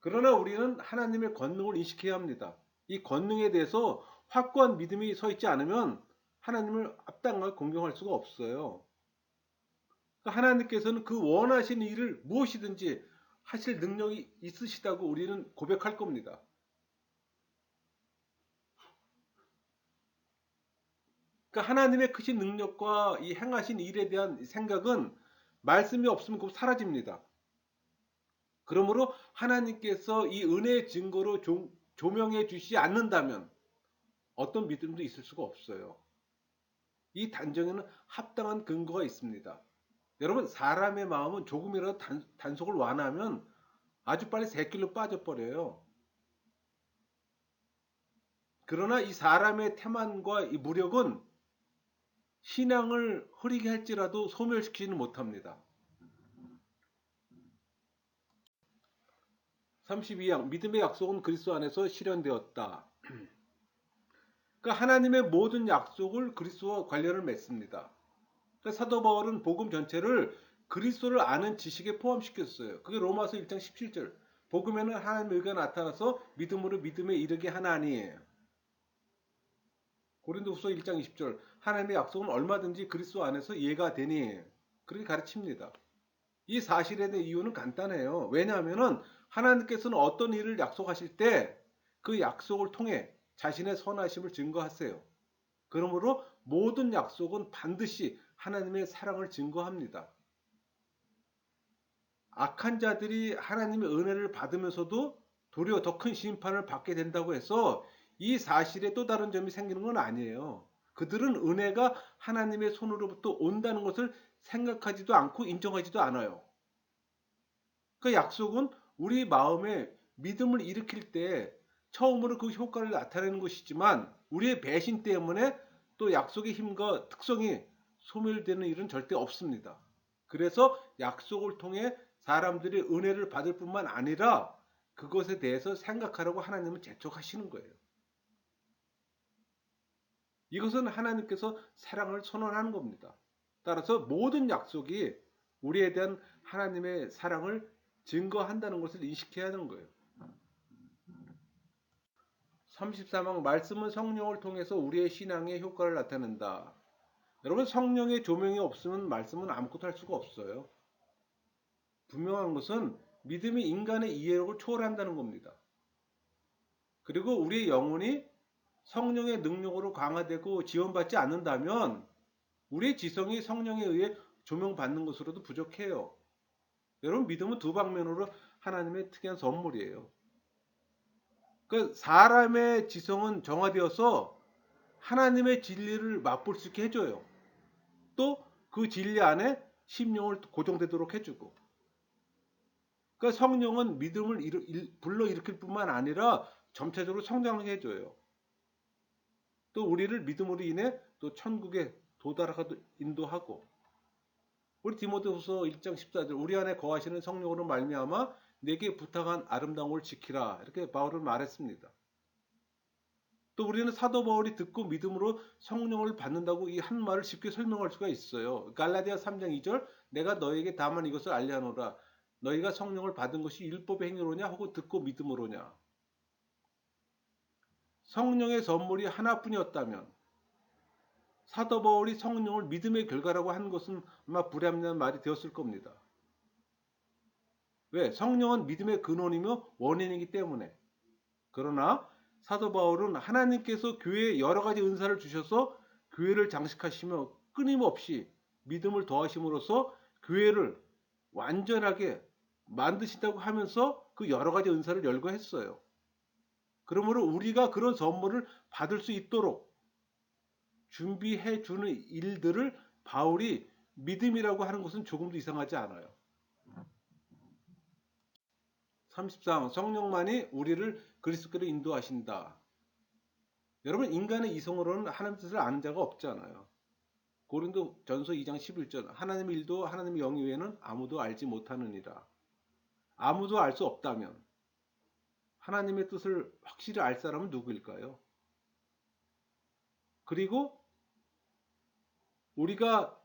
A: 그러나 우리는 하나님의 권능을 인식해야 합니다. 이 권능에 대해서 확고한 믿음이 서 있지 않으면 하나님을 합당하게 공경할 수가 없어요. 그러니까 하나님께서는 그 원하시는 일을 무엇이든지 하실 능력이 있으시다고 우리는 고백할 겁니다. 그러니까 하나님의 크신 능력과 이 행하신 일에 대한 생각은 말씀이 없으면 곧 사라집니다. 그러므로 하나님께서 이 은혜의 증거로 조명해 주시지 않는다면 어떤 믿음도 있을 수가 없어요. 이 단정에는 합당한 근거가 있습니다. 여러분, 사람의 마음은 조금이라도 단속을 완하면 아주 빨리 새길로 빠져버려요. 그러나 이 사람의 태만과 이 무력은 신앙을 흐리게 할지라도 소멸시키지는 못합니다. 32장 믿음의 약속은 그리스도 안에서 실현되었다. 그러니까 하나님의 모든 약속을 그리스도와 관련을 맺습니다. 그러니까 사도 바울은 복음 전체를 그리스도를 아는 지식에 포함시켰어요. 그게 로마서 1장 17절. 복음에는 하나님의 의가 나타나서 믿음으로 믿음에 이르게 하나니. 고린도후서 1장 20절. 하나님의 약속은 얼마든지 그리스도 안에서 이해가 되니. 그렇게 가르칩니다. 이 사실에 대한 이유는 간단해요. 왜냐하면 하나님께서는 어떤 일을 약속하실 때 그 약속을 통해 자신의 선하심을 증거하세요. 그러므로 모든 약속은 반드시 하나님의 사랑을 증거합니다. 악한 자들이 하나님의 은혜를 받으면서도 도리어 더 큰 심판을 받게 된다고 해서 이 사실에 또 다른 점이 생기는 건 아니에요. 그들은 은혜가 하나님의 손으로부터 온다는 것을 생각하지도 않고 인정하지도 않아요. 그 약속은 우리 마음에 믿음을 일으킬 때 처음으로 그 효과를 나타내는 것이지만 우리의 배신 때문에 또 약속의 힘과 특성이 소멸되는 일은 절대 없습니다. 그래서 약속을 통해 사람들이 은혜를 받을 뿐만 아니라 그것에 대해서 생각하라고 하나님은 재촉하시는 거예요. 이것은 하나님께서 사랑을 선언하는 겁니다. 따라서 모든 약속이 우리에 대한 하나님의 사랑을 증거한다는 것을 인식해야 하는 거예요. 33장 말씀은 성령을 통해서 우리의 신앙에 효과를 나타낸다. 여러분, 성령의 조명이 없으면 말씀은 아무것도 할 수가 없어요. 분명한 것은 믿음이 인간의 이해력을 초월한다는 겁니다. 그리고 우리의 영혼이 성령의 능력으로 강화되고 지원받지 않는다면 우리의 지성이 성령에 의해 조명받는 것으로도 부족해요. 여러분, 믿음은 두 방면으로 하나님의 특이한 선물이에요. 그 사람의 지성은 정화되어서 하나님의 진리를 맛볼 수 있게 해줘요. 또 그 진리 안에 심령을 고정되도록 해주고. 그러니까 성령은 믿음을 불러일으킬 뿐만 아니라 점차적으로 성장하게 해줘요. 또 우리를 믿음으로 인해 또 천국에 도달하게 인도하고. 우리 디모데후서 1장 14절 우리 안에 거하시는 성령으로 말미암아 내게 부탁한 아름다운 걸 지키라. 이렇게 바울은 말했습니다. 또 우리는 사도 바울이 듣고 믿음으로 성령을 받는다고 이 한 말을 쉽게 설명할 수가 있어요. 갈라디아 3장 2절 내가 너에게 다만 이것을 알려노라. 너희가 성령을 받은 것이 율법의 행위로냐 혹은 듣고 믿음으로냐. 성령의 선물이 하나뿐이었다면 사도 바울이 성령을 믿음의 결과라고 하는 것은 아마 불합리한 말이 되었을 겁니다. 왜? 성령은 믿음의 근원이며 원인이기 때문에. 그러나 사도 바울은 하나님께서 교회에 여러 가지 은사를 주셔서 교회를 장식하시며 끊임없이 믿음을 더하심으로써 교회를 완전하게 만드신다고 하면서 그 여러 가지 은사를 열거했어요. 그러므로 우리가 그런 선물을 받을 수 있도록 준비해 주는 일들을 바울이 믿음이라고 하는 것은 조금도 이상하지 않아요. 33. 성령만이 우리를 그리스도께로 인도하신다. 여러분 인간의 이성으로는 하나님 뜻을 아는 자가 없잖아요. 고린도 전서 2장 11절 하나님의 일도 하나님의 영 외에는 아무도 알지 못하느니라. 아무도 알 수 없다면 하나님의 뜻을 확실히 알 사람은 누구일까요? 그리고 우리가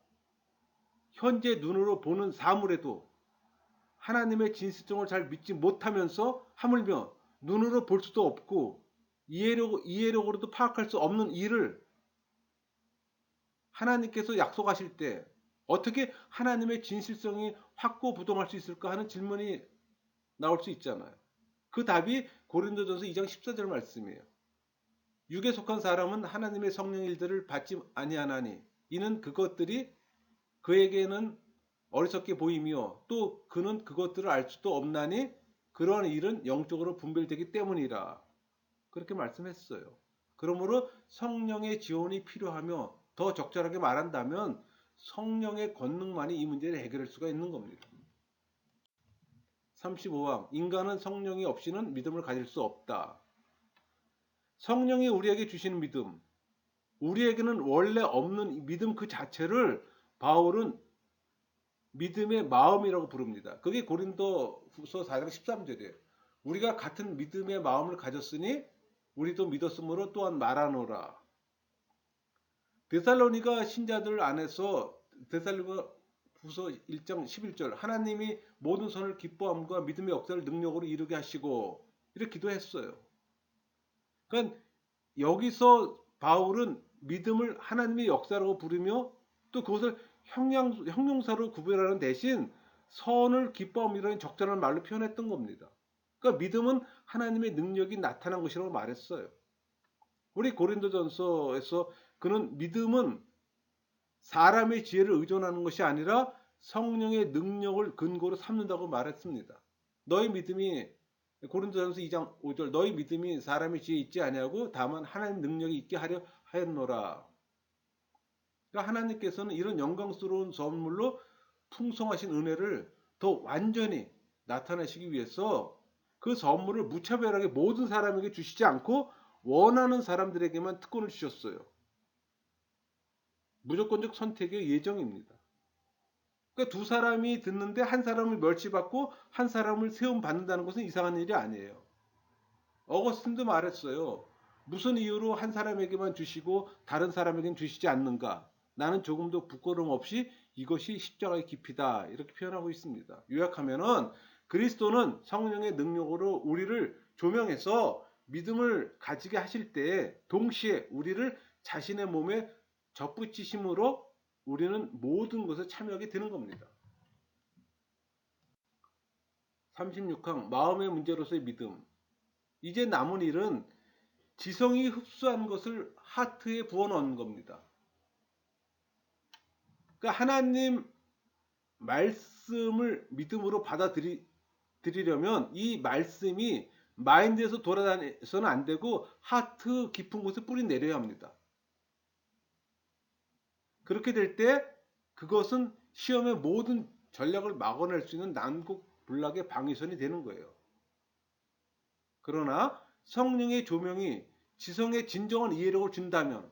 A: 현재 눈으로 보는 사물에도 하나님의 진실성을 잘 믿지 못하면서 하물며 눈으로 볼 수도 없고 이해력으로도 파악할 수 없는 일을 하나님께서 약속하실 때 어떻게 하나님의 진실성이 확고부동할 수 있을까 하는 질문이 나올 수 있잖아요. 그 답이 고린도전서 2장 14절 말씀이에요. 육에 속한 사람은 하나님의 성령 일들을 받지 아니하나니 이는 그것들이 그에게는 어리석게 보이며 또 그는 그것들을 알 수도 없나니 그러한 일은 영적으로 분별되기 때문이라. 그렇게 말씀했어요. 그러므로 성령의 지원이 필요하며 더 적절하게 말한다면 성령의 권능만이 이 문제를 해결할 수가 있는 겁니다. 35항 인간은 성령이 없이는 믿음을 가질 수 없다. 성령이 우리에게 주시는 믿음, 우리에게는 원래 없는 믿음 그 자체를 바울은 믿음의 마음이라고 부릅니다. 그게 고린도후서 4장 13절이에요. 우리가 같은 믿음의 마음을 가졌으니 우리도 믿었으므로 또한 말하노라. 데살로니가 신자들 안에서 데살로니가 후서 1장 11절 하나님이 모든 선을 기뻐함과 믿음의 역사를 능력으로 이루게 하시고 이렇게 기도했어요. 그러니까 여기서 바울은 믿음을 하나님의 역사라고 부르며 또 그것을 형용사로 구별하는 대신 선을 기뻐함이라는 적절한 말로 표현했던 겁니다. 그러니까 믿음은 하나님의 능력이 나타난 것이라고 말했어요. 우리 고린도전서에서 그는 믿음은 사람의 지혜를 의존하는 것이 아니라 성령의 능력을 근거로 삼는다고 말했습니다. 너희 믿음이 고린도전서 2장 5절 너희 믿음이 사람의 지혜에 있지 아니하고 다만 하나님 능력이 있게 하려 하였노라. 그러니까 하나님께서는 이런 영광스러운 선물로 풍성하신 은혜를 더 완전히 나타내시기 위해서 그 선물을 무차별하게 모든 사람에게 주시지 않고 원하는 사람들에게만 특권을 주셨어요. 무조건적 선택의 예정입니다. 그러니까 두 사람이 듣는데 한 사람을 멸시받고 한 사람을 세움받는다는 것은 이상한 일이 아니에요. 어거스틴도 말했어요. 무슨 이유로 한 사람에게만 주시고 다른 사람에게는 주시지 않는가? 나는 조금도 부끄러움 없이 이것이 십자가의 깊이다. 이렇게 표현하고 있습니다. 요약하면은 그리스도는 성령의 능력으로 우리를 조명해서 믿음을 가지게 하실 때 동시에 우리를 자신의 몸에 접붙이심으로 우리는 모든 것에 참여하게 되는 겁니다. 36항 마음의 문제로서의 믿음. 이제 남은 일은 지성이 흡수한 것을 하트에 부어넣는 겁니다. 그러니까 하나님 말씀을 믿음으로 받아들이려면 이 말씀이 마인드에서 돌아다녀서는 안 되고 하트 깊은 곳에 뿌리 내려야 합니다. 그렇게 될 때 그것은 시험의 모든 전략을 막아낼 수 있는 난국불락의 방위선이 되는 거예요. 그러나 성령의 조명이 지성의 진정한 이해력을 준다면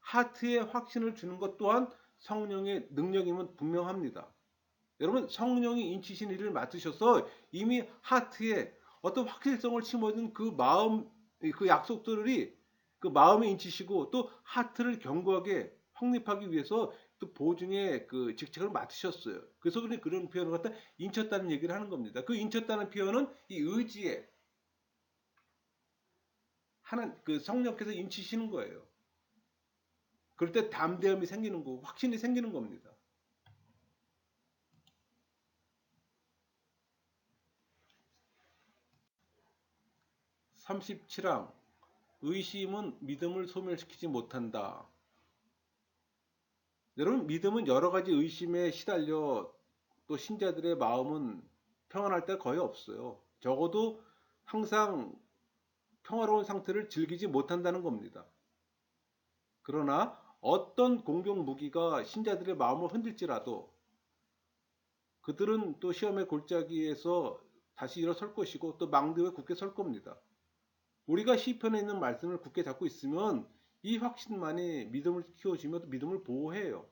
A: 하트에 확신을 주는 것 또한 성령의 능력임은 분명합니다. 여러분, 성령이 인치신 일을 맡으셔서 이미 하트에 어떤 확실성을 심어준 그 마음, 그 약속들이 그 마음에 인치시고 또 하트를 견고하게 확립하기 위해서 또 보증의 그 직책을 맡으셨어요. 그래서 그런 표현을 갖다 인쳤다는 얘기를 하는 겁니다. 그 인쳤다는 표현은 이 의지에 하는 그 성령께서 인치시는 거예요. 그럴 때 담대함이 생기는 거고 확신이 생기는 겁니다. 37항 의심은 믿음을 소멸시키지 못한다. 여러분, 믿음은 여러 가지 의심에 시달려 또 신자들의 마음은 평안할 때 거의 없어요. 적어도 항상 평화로운 상태를 즐기지 못한다는 겁니다. 그러나 어떤 공격 무기가 신자들의 마음을 흔들지라도 그들은 또 시험의 골짜기에서 다시 일어설 것이고 또 망대 위에 굳게 설 겁니다. 우리가 시편에 있는 말씀을 굳게 잡고 있으면 이 확신만이 믿음을 키워주며 또 믿음을 보호해요.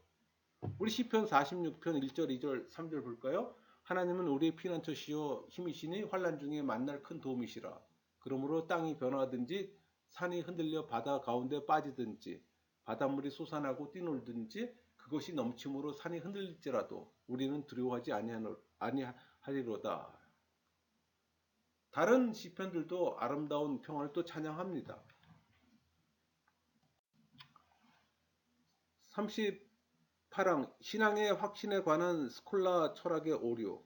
A: 우리 시편 46편 1절, 2절, 3절 볼까요? 하나님은 우리의 피난처시요 힘이시니 환난 중에 만날 큰 도움이시라. 그러므로 땅이 변화하든지 산이 흔들려 바다 가운데 빠지든지 바닷물이 솟아나고 뛰놀든지 그것이 넘침으로 산이 흔들릴지라도 우리는 두려워하지 아니하리로다. 다른 시편들도 아름다운 평화를 또 찬양합니다. 38항 신앙의 확신에 관한 스콜라 철학의 오류.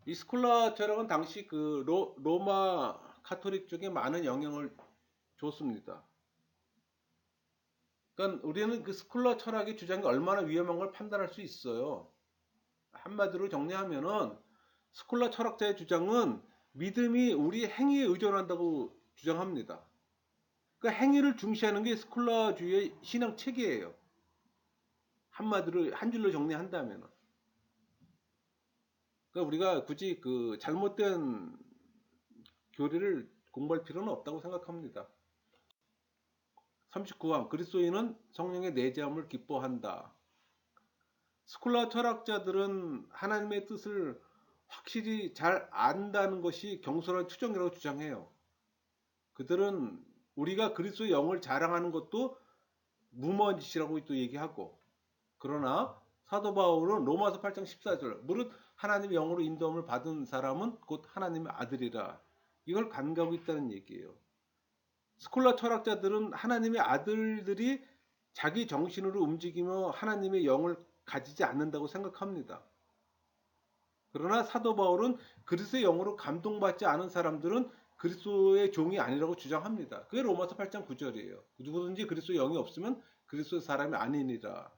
A: 이 스콜라 철학은 당시 그 로마 카톨릭 쪽에 많은 영향을 줬습니다. 그러니까 우리는 그 스콜라 철학의 주장이 얼마나 위험한 걸 판단할 수 있어요. 한마디로 정리하면은 스콜라 철학자의 주장은 믿음이 우리 행위에 의존한다고 주장합니다. 그러니까 행위를 중시하는 게 스콜라주의의 신앙 체계예요. 한마디로 한 줄로 정리한다면. 그러니까 우리가 굳이 그 잘못된 교리를 공부할 필요는 없다고 생각합니다. 39항 그리스도인은 성령의 내재함을 기뻐한다. 스콜라 철학자들은 하나님의 뜻을 확실히 잘 안다는 것이 경솔한 추정이라고 주장해요. 그들은 우리가 그리스도의 영을 자랑하는 것도 무모한 짓이라고 또 얘기하고, 그러나 사도 바울은 로마서 8장 14절 무릇 하나님의 영으로 인도함을 받은 사람은 곧 하나님의 아들이라, 이걸 간과하고 있다는 얘기예요. 스콜라 철학자들은 하나님의 아들들이 자기 정신으로 움직이며 하나님의 영을 가지지 않는다고 생각합니다. 그러나 사도 바울은 그리스도의 영으로 감동받지 않은 사람들은 그리스도의 종이 아니라고 주장합니다. 그게 로마서 8장 9절이에요. 누구든지 그리스도의 영이 없으면 그리스도의 사람이 아니니라.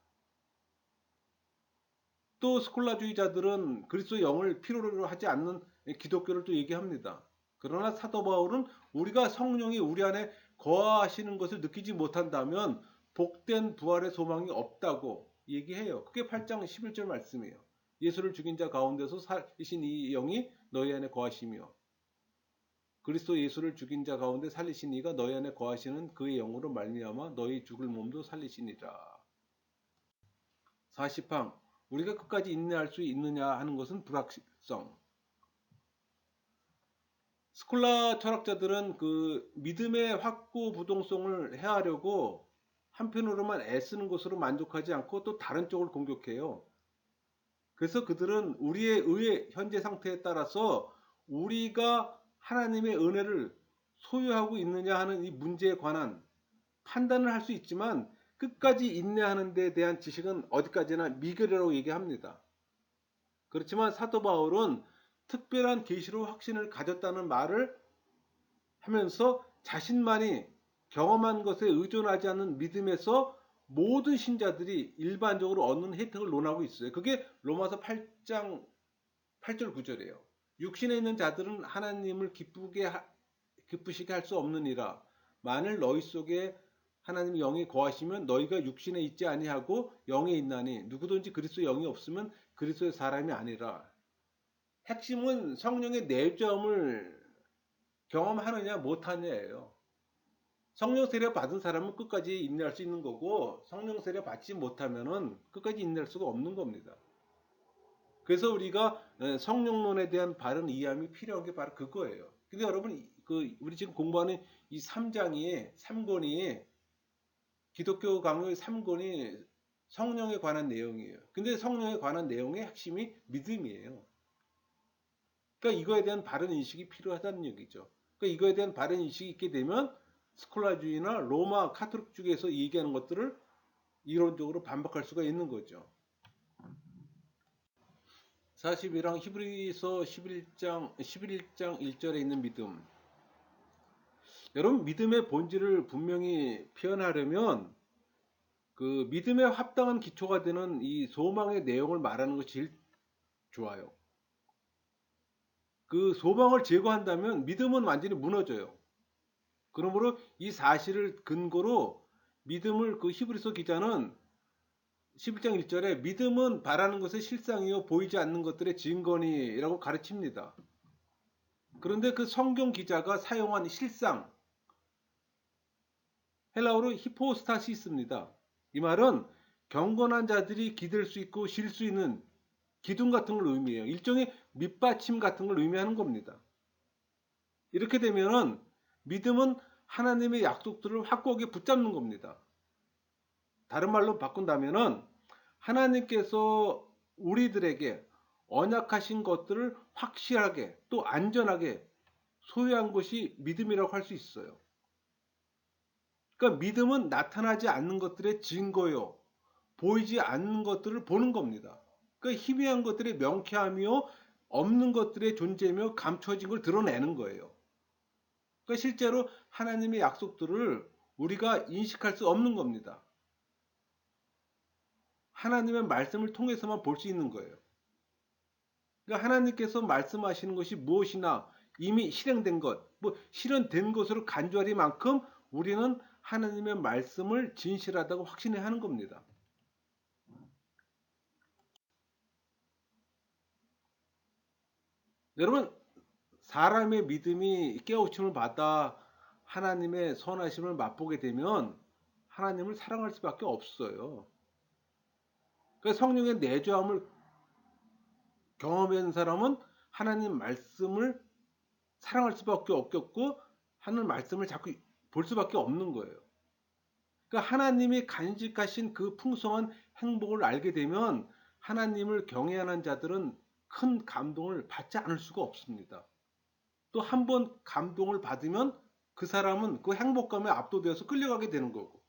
A: 또 스콜라주의자들은 그리스도의 영을 필요로 하지 않는 기독교를 또 얘기합니다. 그러나 사도 바울은 우리가 성령이 우리 안에 거하시는 것을 느끼지 못한다면 복된 부활의 소망이 없다고 얘기해요. 그게 8장 11절 말씀이에요. 예수를 죽인 자 가운데서 살리신 이 영이 너희 안에 거하시며 그리스도 예수를 죽인 자 가운데 살리신 이가 너희 안에 거하시는 그의 영으로 말미암아 너희 죽을 몸도 살리시니라. 40항 우리가 끝까지 인내할 수 있느냐 하는 것은 불확실성. 스콜라 철학자들은 그 믿음의 확고 부동성을 해하려고 한편으로만 애쓰는 것으로 만족하지 않고 또 다른 쪽을 공격해요. 그래서 그들은 우리의 의의 현재 상태에 따라서 우리가 하나님의 은혜를 소유하고 있느냐 하는 이 문제에 관한 판단을 할 수 있지만 끝까지 인내하는 데 대한 지식은 어디까지나 미결이라고 얘기합니다. 그렇지만 사도 바울은 특별한 계시로 확신을 가졌다는 말을 하면서 자신만이 경험한 것에 의존하지 않는 믿음에서 모든 신자들이 일반적으로 얻는 혜택을 논하고 있어요. 그게 로마서 8장 8절 9절이에요. 육신에 있는 자들은 하나님을 기쁘시게 할 수 없느니라. 만일 너희 속에 하나님의 영이 거하시면 너희가 육신에 있지 아니하고 영에 있나니 누구든지 그리스도의 영이 없으면 그리스도의 사람이 아니라. 핵심은 성령의 내점을 경험하느냐 못하느냐예요. 성령 세례 받은 사람은 끝까지 인내할 수 있는 거고, 성령 세례 받지 못하면은 끝까지 인내할 수가 없는 겁니다. 그래서 우리가 성령론에 대한 바른 이해함이 필요한 게 바로 그거예요. 근데 여러분, 우리 지금 공부하는 이 3장이, 3권이, 기독교 강요의 3권이 성령에 관한 내용이에요. 근데 성령에 관한 내용의 핵심이 믿음이에요. 그러니까 이거에 대한 바른 인식이 필요하다는 얘기죠. 그러니까 이거에 대한 바른 인식이 있게 되면 스콜라주의나 로마 카톨릭 쪽에서 얘기하는 것들을 이론적으로 반박할 수가 있는 거죠. 42랑 히브리서 11장 1절에 있는 믿음. 여러분, 믿음의 본질을 분명히 표현하려면 그 믿음에 합당한 기초가 되는 이 소망의 내용을 말하는 것이 제일 좋아요. 그 소망을 제거한다면 믿음은 완전히 무너져요. 그러므로 이 사실을 근거로 믿음을, 그 히브리서 기자는 11장 1절에 믿음은 바라는 것의 실상이요 보이지 않는 것들의 증거니라고 가르칩니다. 그런데 그 성경 기자가 사용한 실상, 헬라어로 히포스타시스입니다. 이 말은 경건한 자들이 기댈 수 있고 쉴 수 있는 기둥 같은 걸 의미해요. 일종의 밑받침 같은 걸 의미하는 겁니다. 이렇게 되면은 믿음은 하나님의 약속들을 확고하게 붙잡는 겁니다. 다른 말로 바꾼다면은 하나님께서 우리들에게 언약하신 것들을 확실하게 또 안전하게 소유한 것이 믿음이라고 할 수 있어요. 그러니까 믿음은 나타나지 않는 것들의 증거요. 보이지 않는 것들을 보는 겁니다. 그러니까 희미한 것들의 명쾌함이요. 없는 것들의 존재며 감춰진 걸 드러내는 거예요. 그러니까 실제로 하나님의 약속들을 우리가 인식할 수 없는 겁니다. 하나님의 말씀을 통해서만 볼 수 있는 거예요. 그러니까 하나님께서 말씀하시는 것이 무엇이나 이미 실행된 것, 뭐 실현된 것으로 간주하리만큼 우리는 하나님의 말씀을 진실하다고 확신해야 하는 겁니다. 여러분, 사람의 믿음이 깨우침을 받아 하나님의 선하심을 맛보게 되면 하나님을 사랑할 수밖에 없어요. 그러니까 성령의 내주함을 경험한 사람은 하나님 말씀을 사랑할 수밖에 없겠고 하는 말씀을 자꾸 볼 수밖에 없는 거예요. 그러니까 하나님이 간직하신 그 풍성한 행복을 알게 되면 하나님을 경외하는 자들은 큰 감동을 받지 않을 수가 없습니다. 또 한 번 감동을 받으면 그 사람은 그 행복감에 압도되어서 끌려가게 되는 거고.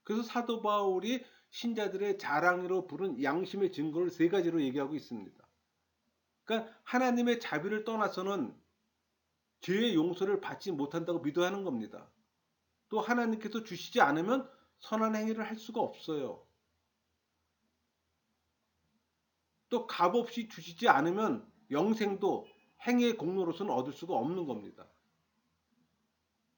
A: 그래서 사도 바울이 신자들의 자랑으로 부른 양심의 증거를 세 가지로 얘기하고 있습니다. 그러니까 하나님의 자비를 떠나서는 죄의 용서를 받지 못한다고 믿어야 하는 겁니다. 또 하나님께서 주시지 않으면 선한 행위를 할 수가 없어요. 또 값없이 주시지 않으면 영생도 행위의 공로로서는 얻을 수가 없는 겁니다.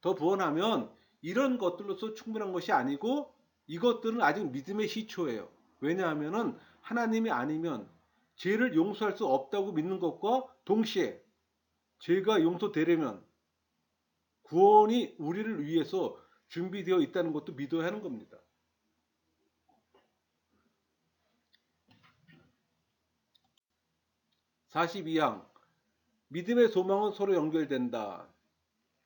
A: 더 부언하면 이런 것들로서 충분한 것이 아니고 이것들은 아직 믿음의 시초예요. 왜냐하면 하나님이 아니면 죄를 용서할 수 없다고 믿는 것과 동시에 죄가 용서되려면 구원이 우리를 위해서 준비되어 있다는 것도 믿어야 하는 겁니다. 42항 믿음의 소망은 서로 연결된다.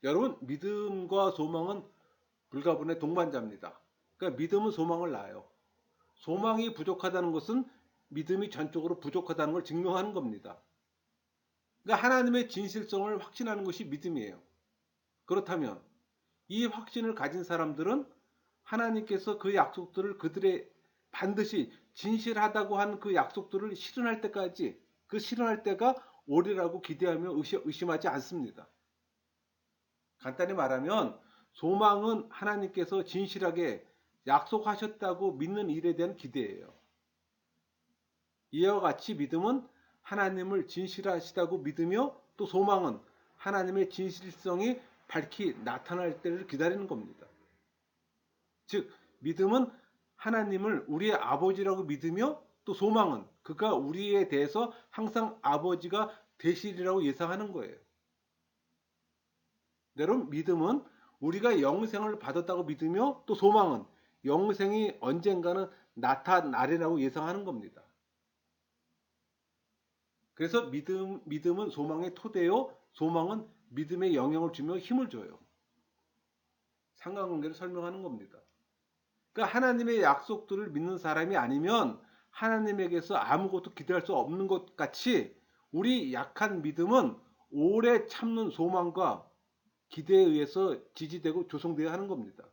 A: 여러분, 믿음과 소망은 불가분의 동반자입니다. 그러니까 믿음은 소망을 낳아요. 소망이 부족하다는 것은 믿음이 전적으로 부족하다는 걸 증명하는 겁니다. 그러니까 하나님의 진실성을 확신하는 것이 믿음이에요. 그렇다면 이 확신을 가진 사람들은 하나님께서 그 약속들을 그들의 반드시 진실하다고 한 그 약속들을 실현할 때까지, 그 실현할 때가 오리라고 기대하며 의심하지 않습니다. 간단히 말하면 소망은 하나님께서 진실하게 약속하셨다고 믿는 일에 대한 기대예요. 이와 같이 믿음은 하나님을 진실하시다고 믿으며, 또 소망은 하나님의 진실성이 밝히 나타날 때를 기다리는 겁니다. 즉 믿음은 하나님을 우리의 아버지라고 믿으며, 또 소망은 그가 우리에 대해서 항상 아버지가 되시리라고 예상하는 거예요. 여러분, 믿음은 우리가 영생을 받았다고 믿으며 또 소망은 영생이 언젠가는 나타나리라고 예상하는 겁니다. 그래서 믿음은 소망의 토대요. 소망은 믿음에 영향을 주며 힘을 줘요. 상관관계를 설명하는 겁니다. 그러니까 하나님의 약속들을 믿는 사람이 아니면 하나님에게서 아무것도 기대할 수 없는 것 같이 우리 약한 믿음은 오래 참는 소망과 기대에 의해서 지지되고 조성되어야 하는 겁니다.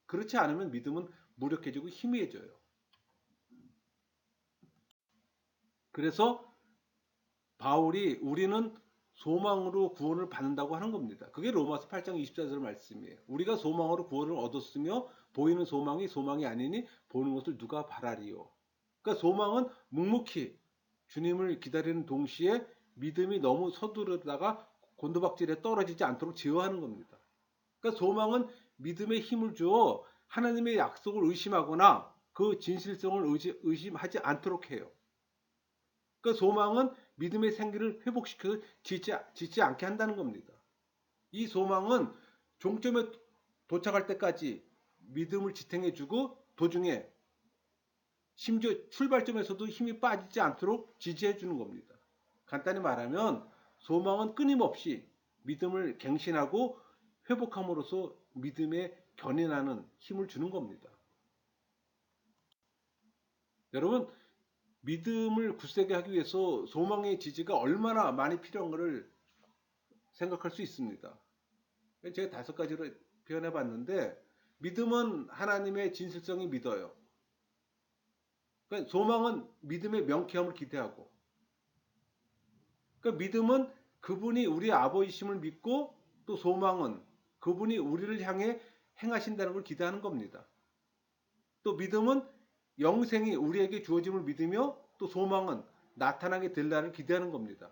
A: 그렇지 않으면 믿음은 무력해지고 희미해져요. 그래서 바울이 우리는 소망으로 구원을 받는다고 하는 겁니다. 그게 로마서 8장 24절 말씀이에요. 우리가 소망으로 구원을 얻었으며 보이는 소망이 소망이 아니니 보는 것을 누가 바라리요. 그러니까 소망은 묵묵히 주님을 기다리는 동시에 믿음이 너무 서두르다가 곤두박질에 떨어지지 않도록 제어하는 겁니다. 그러니까 소망은 믿음에 힘을 주어 하나님의 약속을 의심하거나 그 진실성을 의심하지 않도록 해요. 그 소망은 믿음의 생기를 회복시켜서 짓지 않게 한다는 겁니다. 이 소망은 종점에 도착할 때까지 믿음을 지탱해주고 도중에 심지어 출발점에서도 힘이 빠지지 않도록 지지해주는 겁니다. 간단히 말하면 소망은 끊임없이 믿음을 갱신하고 회복함으로써 믿음에 견인하는 힘을 주는 겁니다. 여러분, 믿음을 굳세게 하기 위해서 소망의 지지가 얼마나 많이 필요한가를 생각할 수 있습니다. 제가 5가지로 표현해 봤는데, 믿음은 하나님의 진실성이 믿어요. 그러니까 소망은 믿음의 명쾌함을 기대하고, 그러니까 믿음은 그분이 우리 아버지심을 믿고, 또 소망은 그분이 우리를 향해 행하신다는 걸 기대하는 겁니다. 또 믿음은 영생이 우리에게 주어짐을 믿으며, 또 소망은 나타나게 될 날을 기대하는 겁니다.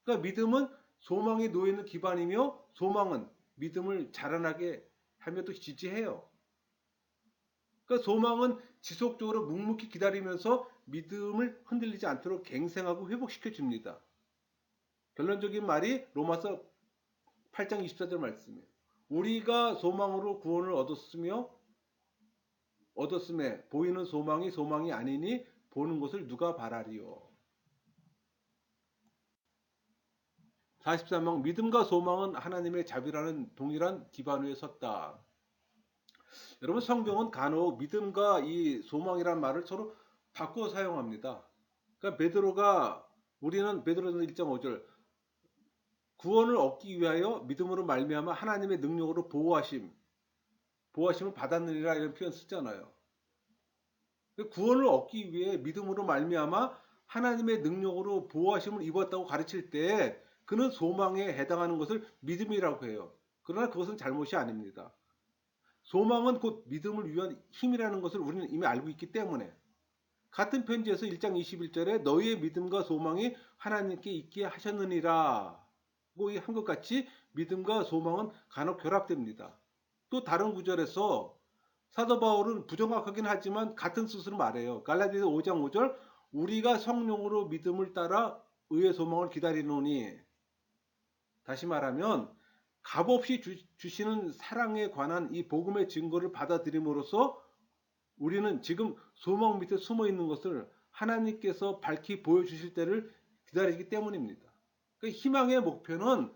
A: 그러니까 믿음은 소망에 놓여있는 기반이며, 소망은 믿음을 자라나게 하며 또 지지해요. 그러니까 소망은 지속적으로 묵묵히 기다리면서 믿음을 흔들리지 않도록 갱생하고 회복시켜 줍니다. 결론적인 말이 로마서 8장 24절 말씀이에요. 우리가 소망으로 구원을 얻었음에 보이는 소망이 소망이 아니니 보는 것을 누가 바라리요. 43방 믿음과 소망은 하나님의 자비라는 동일한 기반 위에 섰다. 여러분, 성경은 간혹 믿음과 이 소망이란 말을 서로 바꿔 사용합니다. 그러니까 우리는 베드로전서 1장 5절 구원을 얻기 위하여 믿음으로 말미암아 하나님의 능력으로 보호하심을 받았느니라 이런 표현 쓰잖아요. 구원을 얻기 위해 믿음으로 말미암아 하나님의 능력으로 보호하심을 입었다고 가르칠 때 그는 소망에 해당하는 것을 믿음이라고 해요. 그러나 그것은 잘못이 아닙니다. 소망은 곧 믿음을 위한 힘이라는 것을 우리는 이미 알고 있기 때문에 같은 편지에서 1장 21절에 너희의 믿음과 소망이 하나님께 있게 하셨느니라 고 한 것 같이 믿음과 소망은 간혹 결합됩니다. 또 다른 구절에서 사도 바울은 부정확하긴 하지만 같은 뜻으로 말해요. 갈라디아서 5장 5절 우리가 성령으로 믿음을 따라 의의 소망을 기다리노니, 다시 말하면 값없이 주시는 사랑에 관한 이 복음의 증거를 받아들임으로써 우리는 지금 소망 밑에 숨어 있는 것을 하나님께서 밝히 보여주실 때를 기다리기 때문입니다. 그러니까 희망의 목표는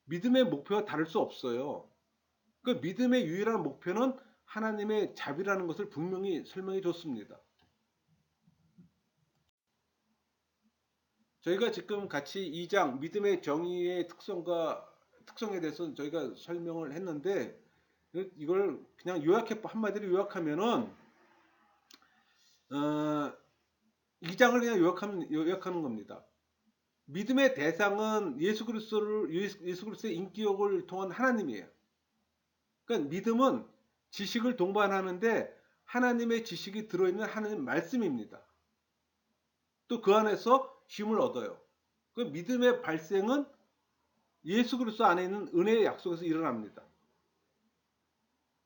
A: 믿음의 목표와 다를 수 없어요. 그 믿음의 유일한 목표는 하나님의 자비라는 것을 분명히 설명해 줬습니다. 저희가 지금 같이 2장 믿음의 정의의 특성에 대해서 저희가 설명을 했는데, 이걸 그냥 한마디로 요약하면은 2장을 그냥 요약하는 겁니다. 믿음의 대상은 예수 그리스도의 인격을 통한 하나님이에요. 그러니까 믿음은 지식을 동반하는데 하나님의 지식이 들어있는 하나님 말씀입니다. 또 그 안에서 힘을 얻어요. 그 믿음의 발생은 예수 그리스도 안에 있는 은혜의 약속에서 일어납니다.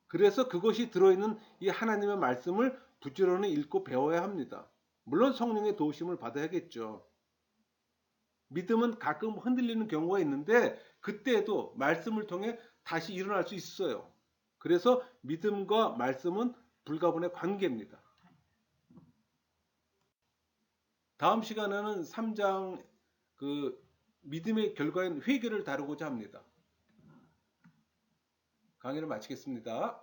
A: 그래서 그것이 들어있는 이 하나님의 말씀을 부지런히 읽고 배워야 합니다. 물론 성령의 도우심을 받아야겠죠. 믿음은 가끔 흔들리는 경우가 있는데 그때에도 말씀을 통해 다시 일어날 수 있어요. 그래서 믿음과 말씀은 불가분의 관계입니다. 다음 시간에는 3장 그 믿음의 결과인 회개를 다루고자 합니다. 강의를 마치겠습니다.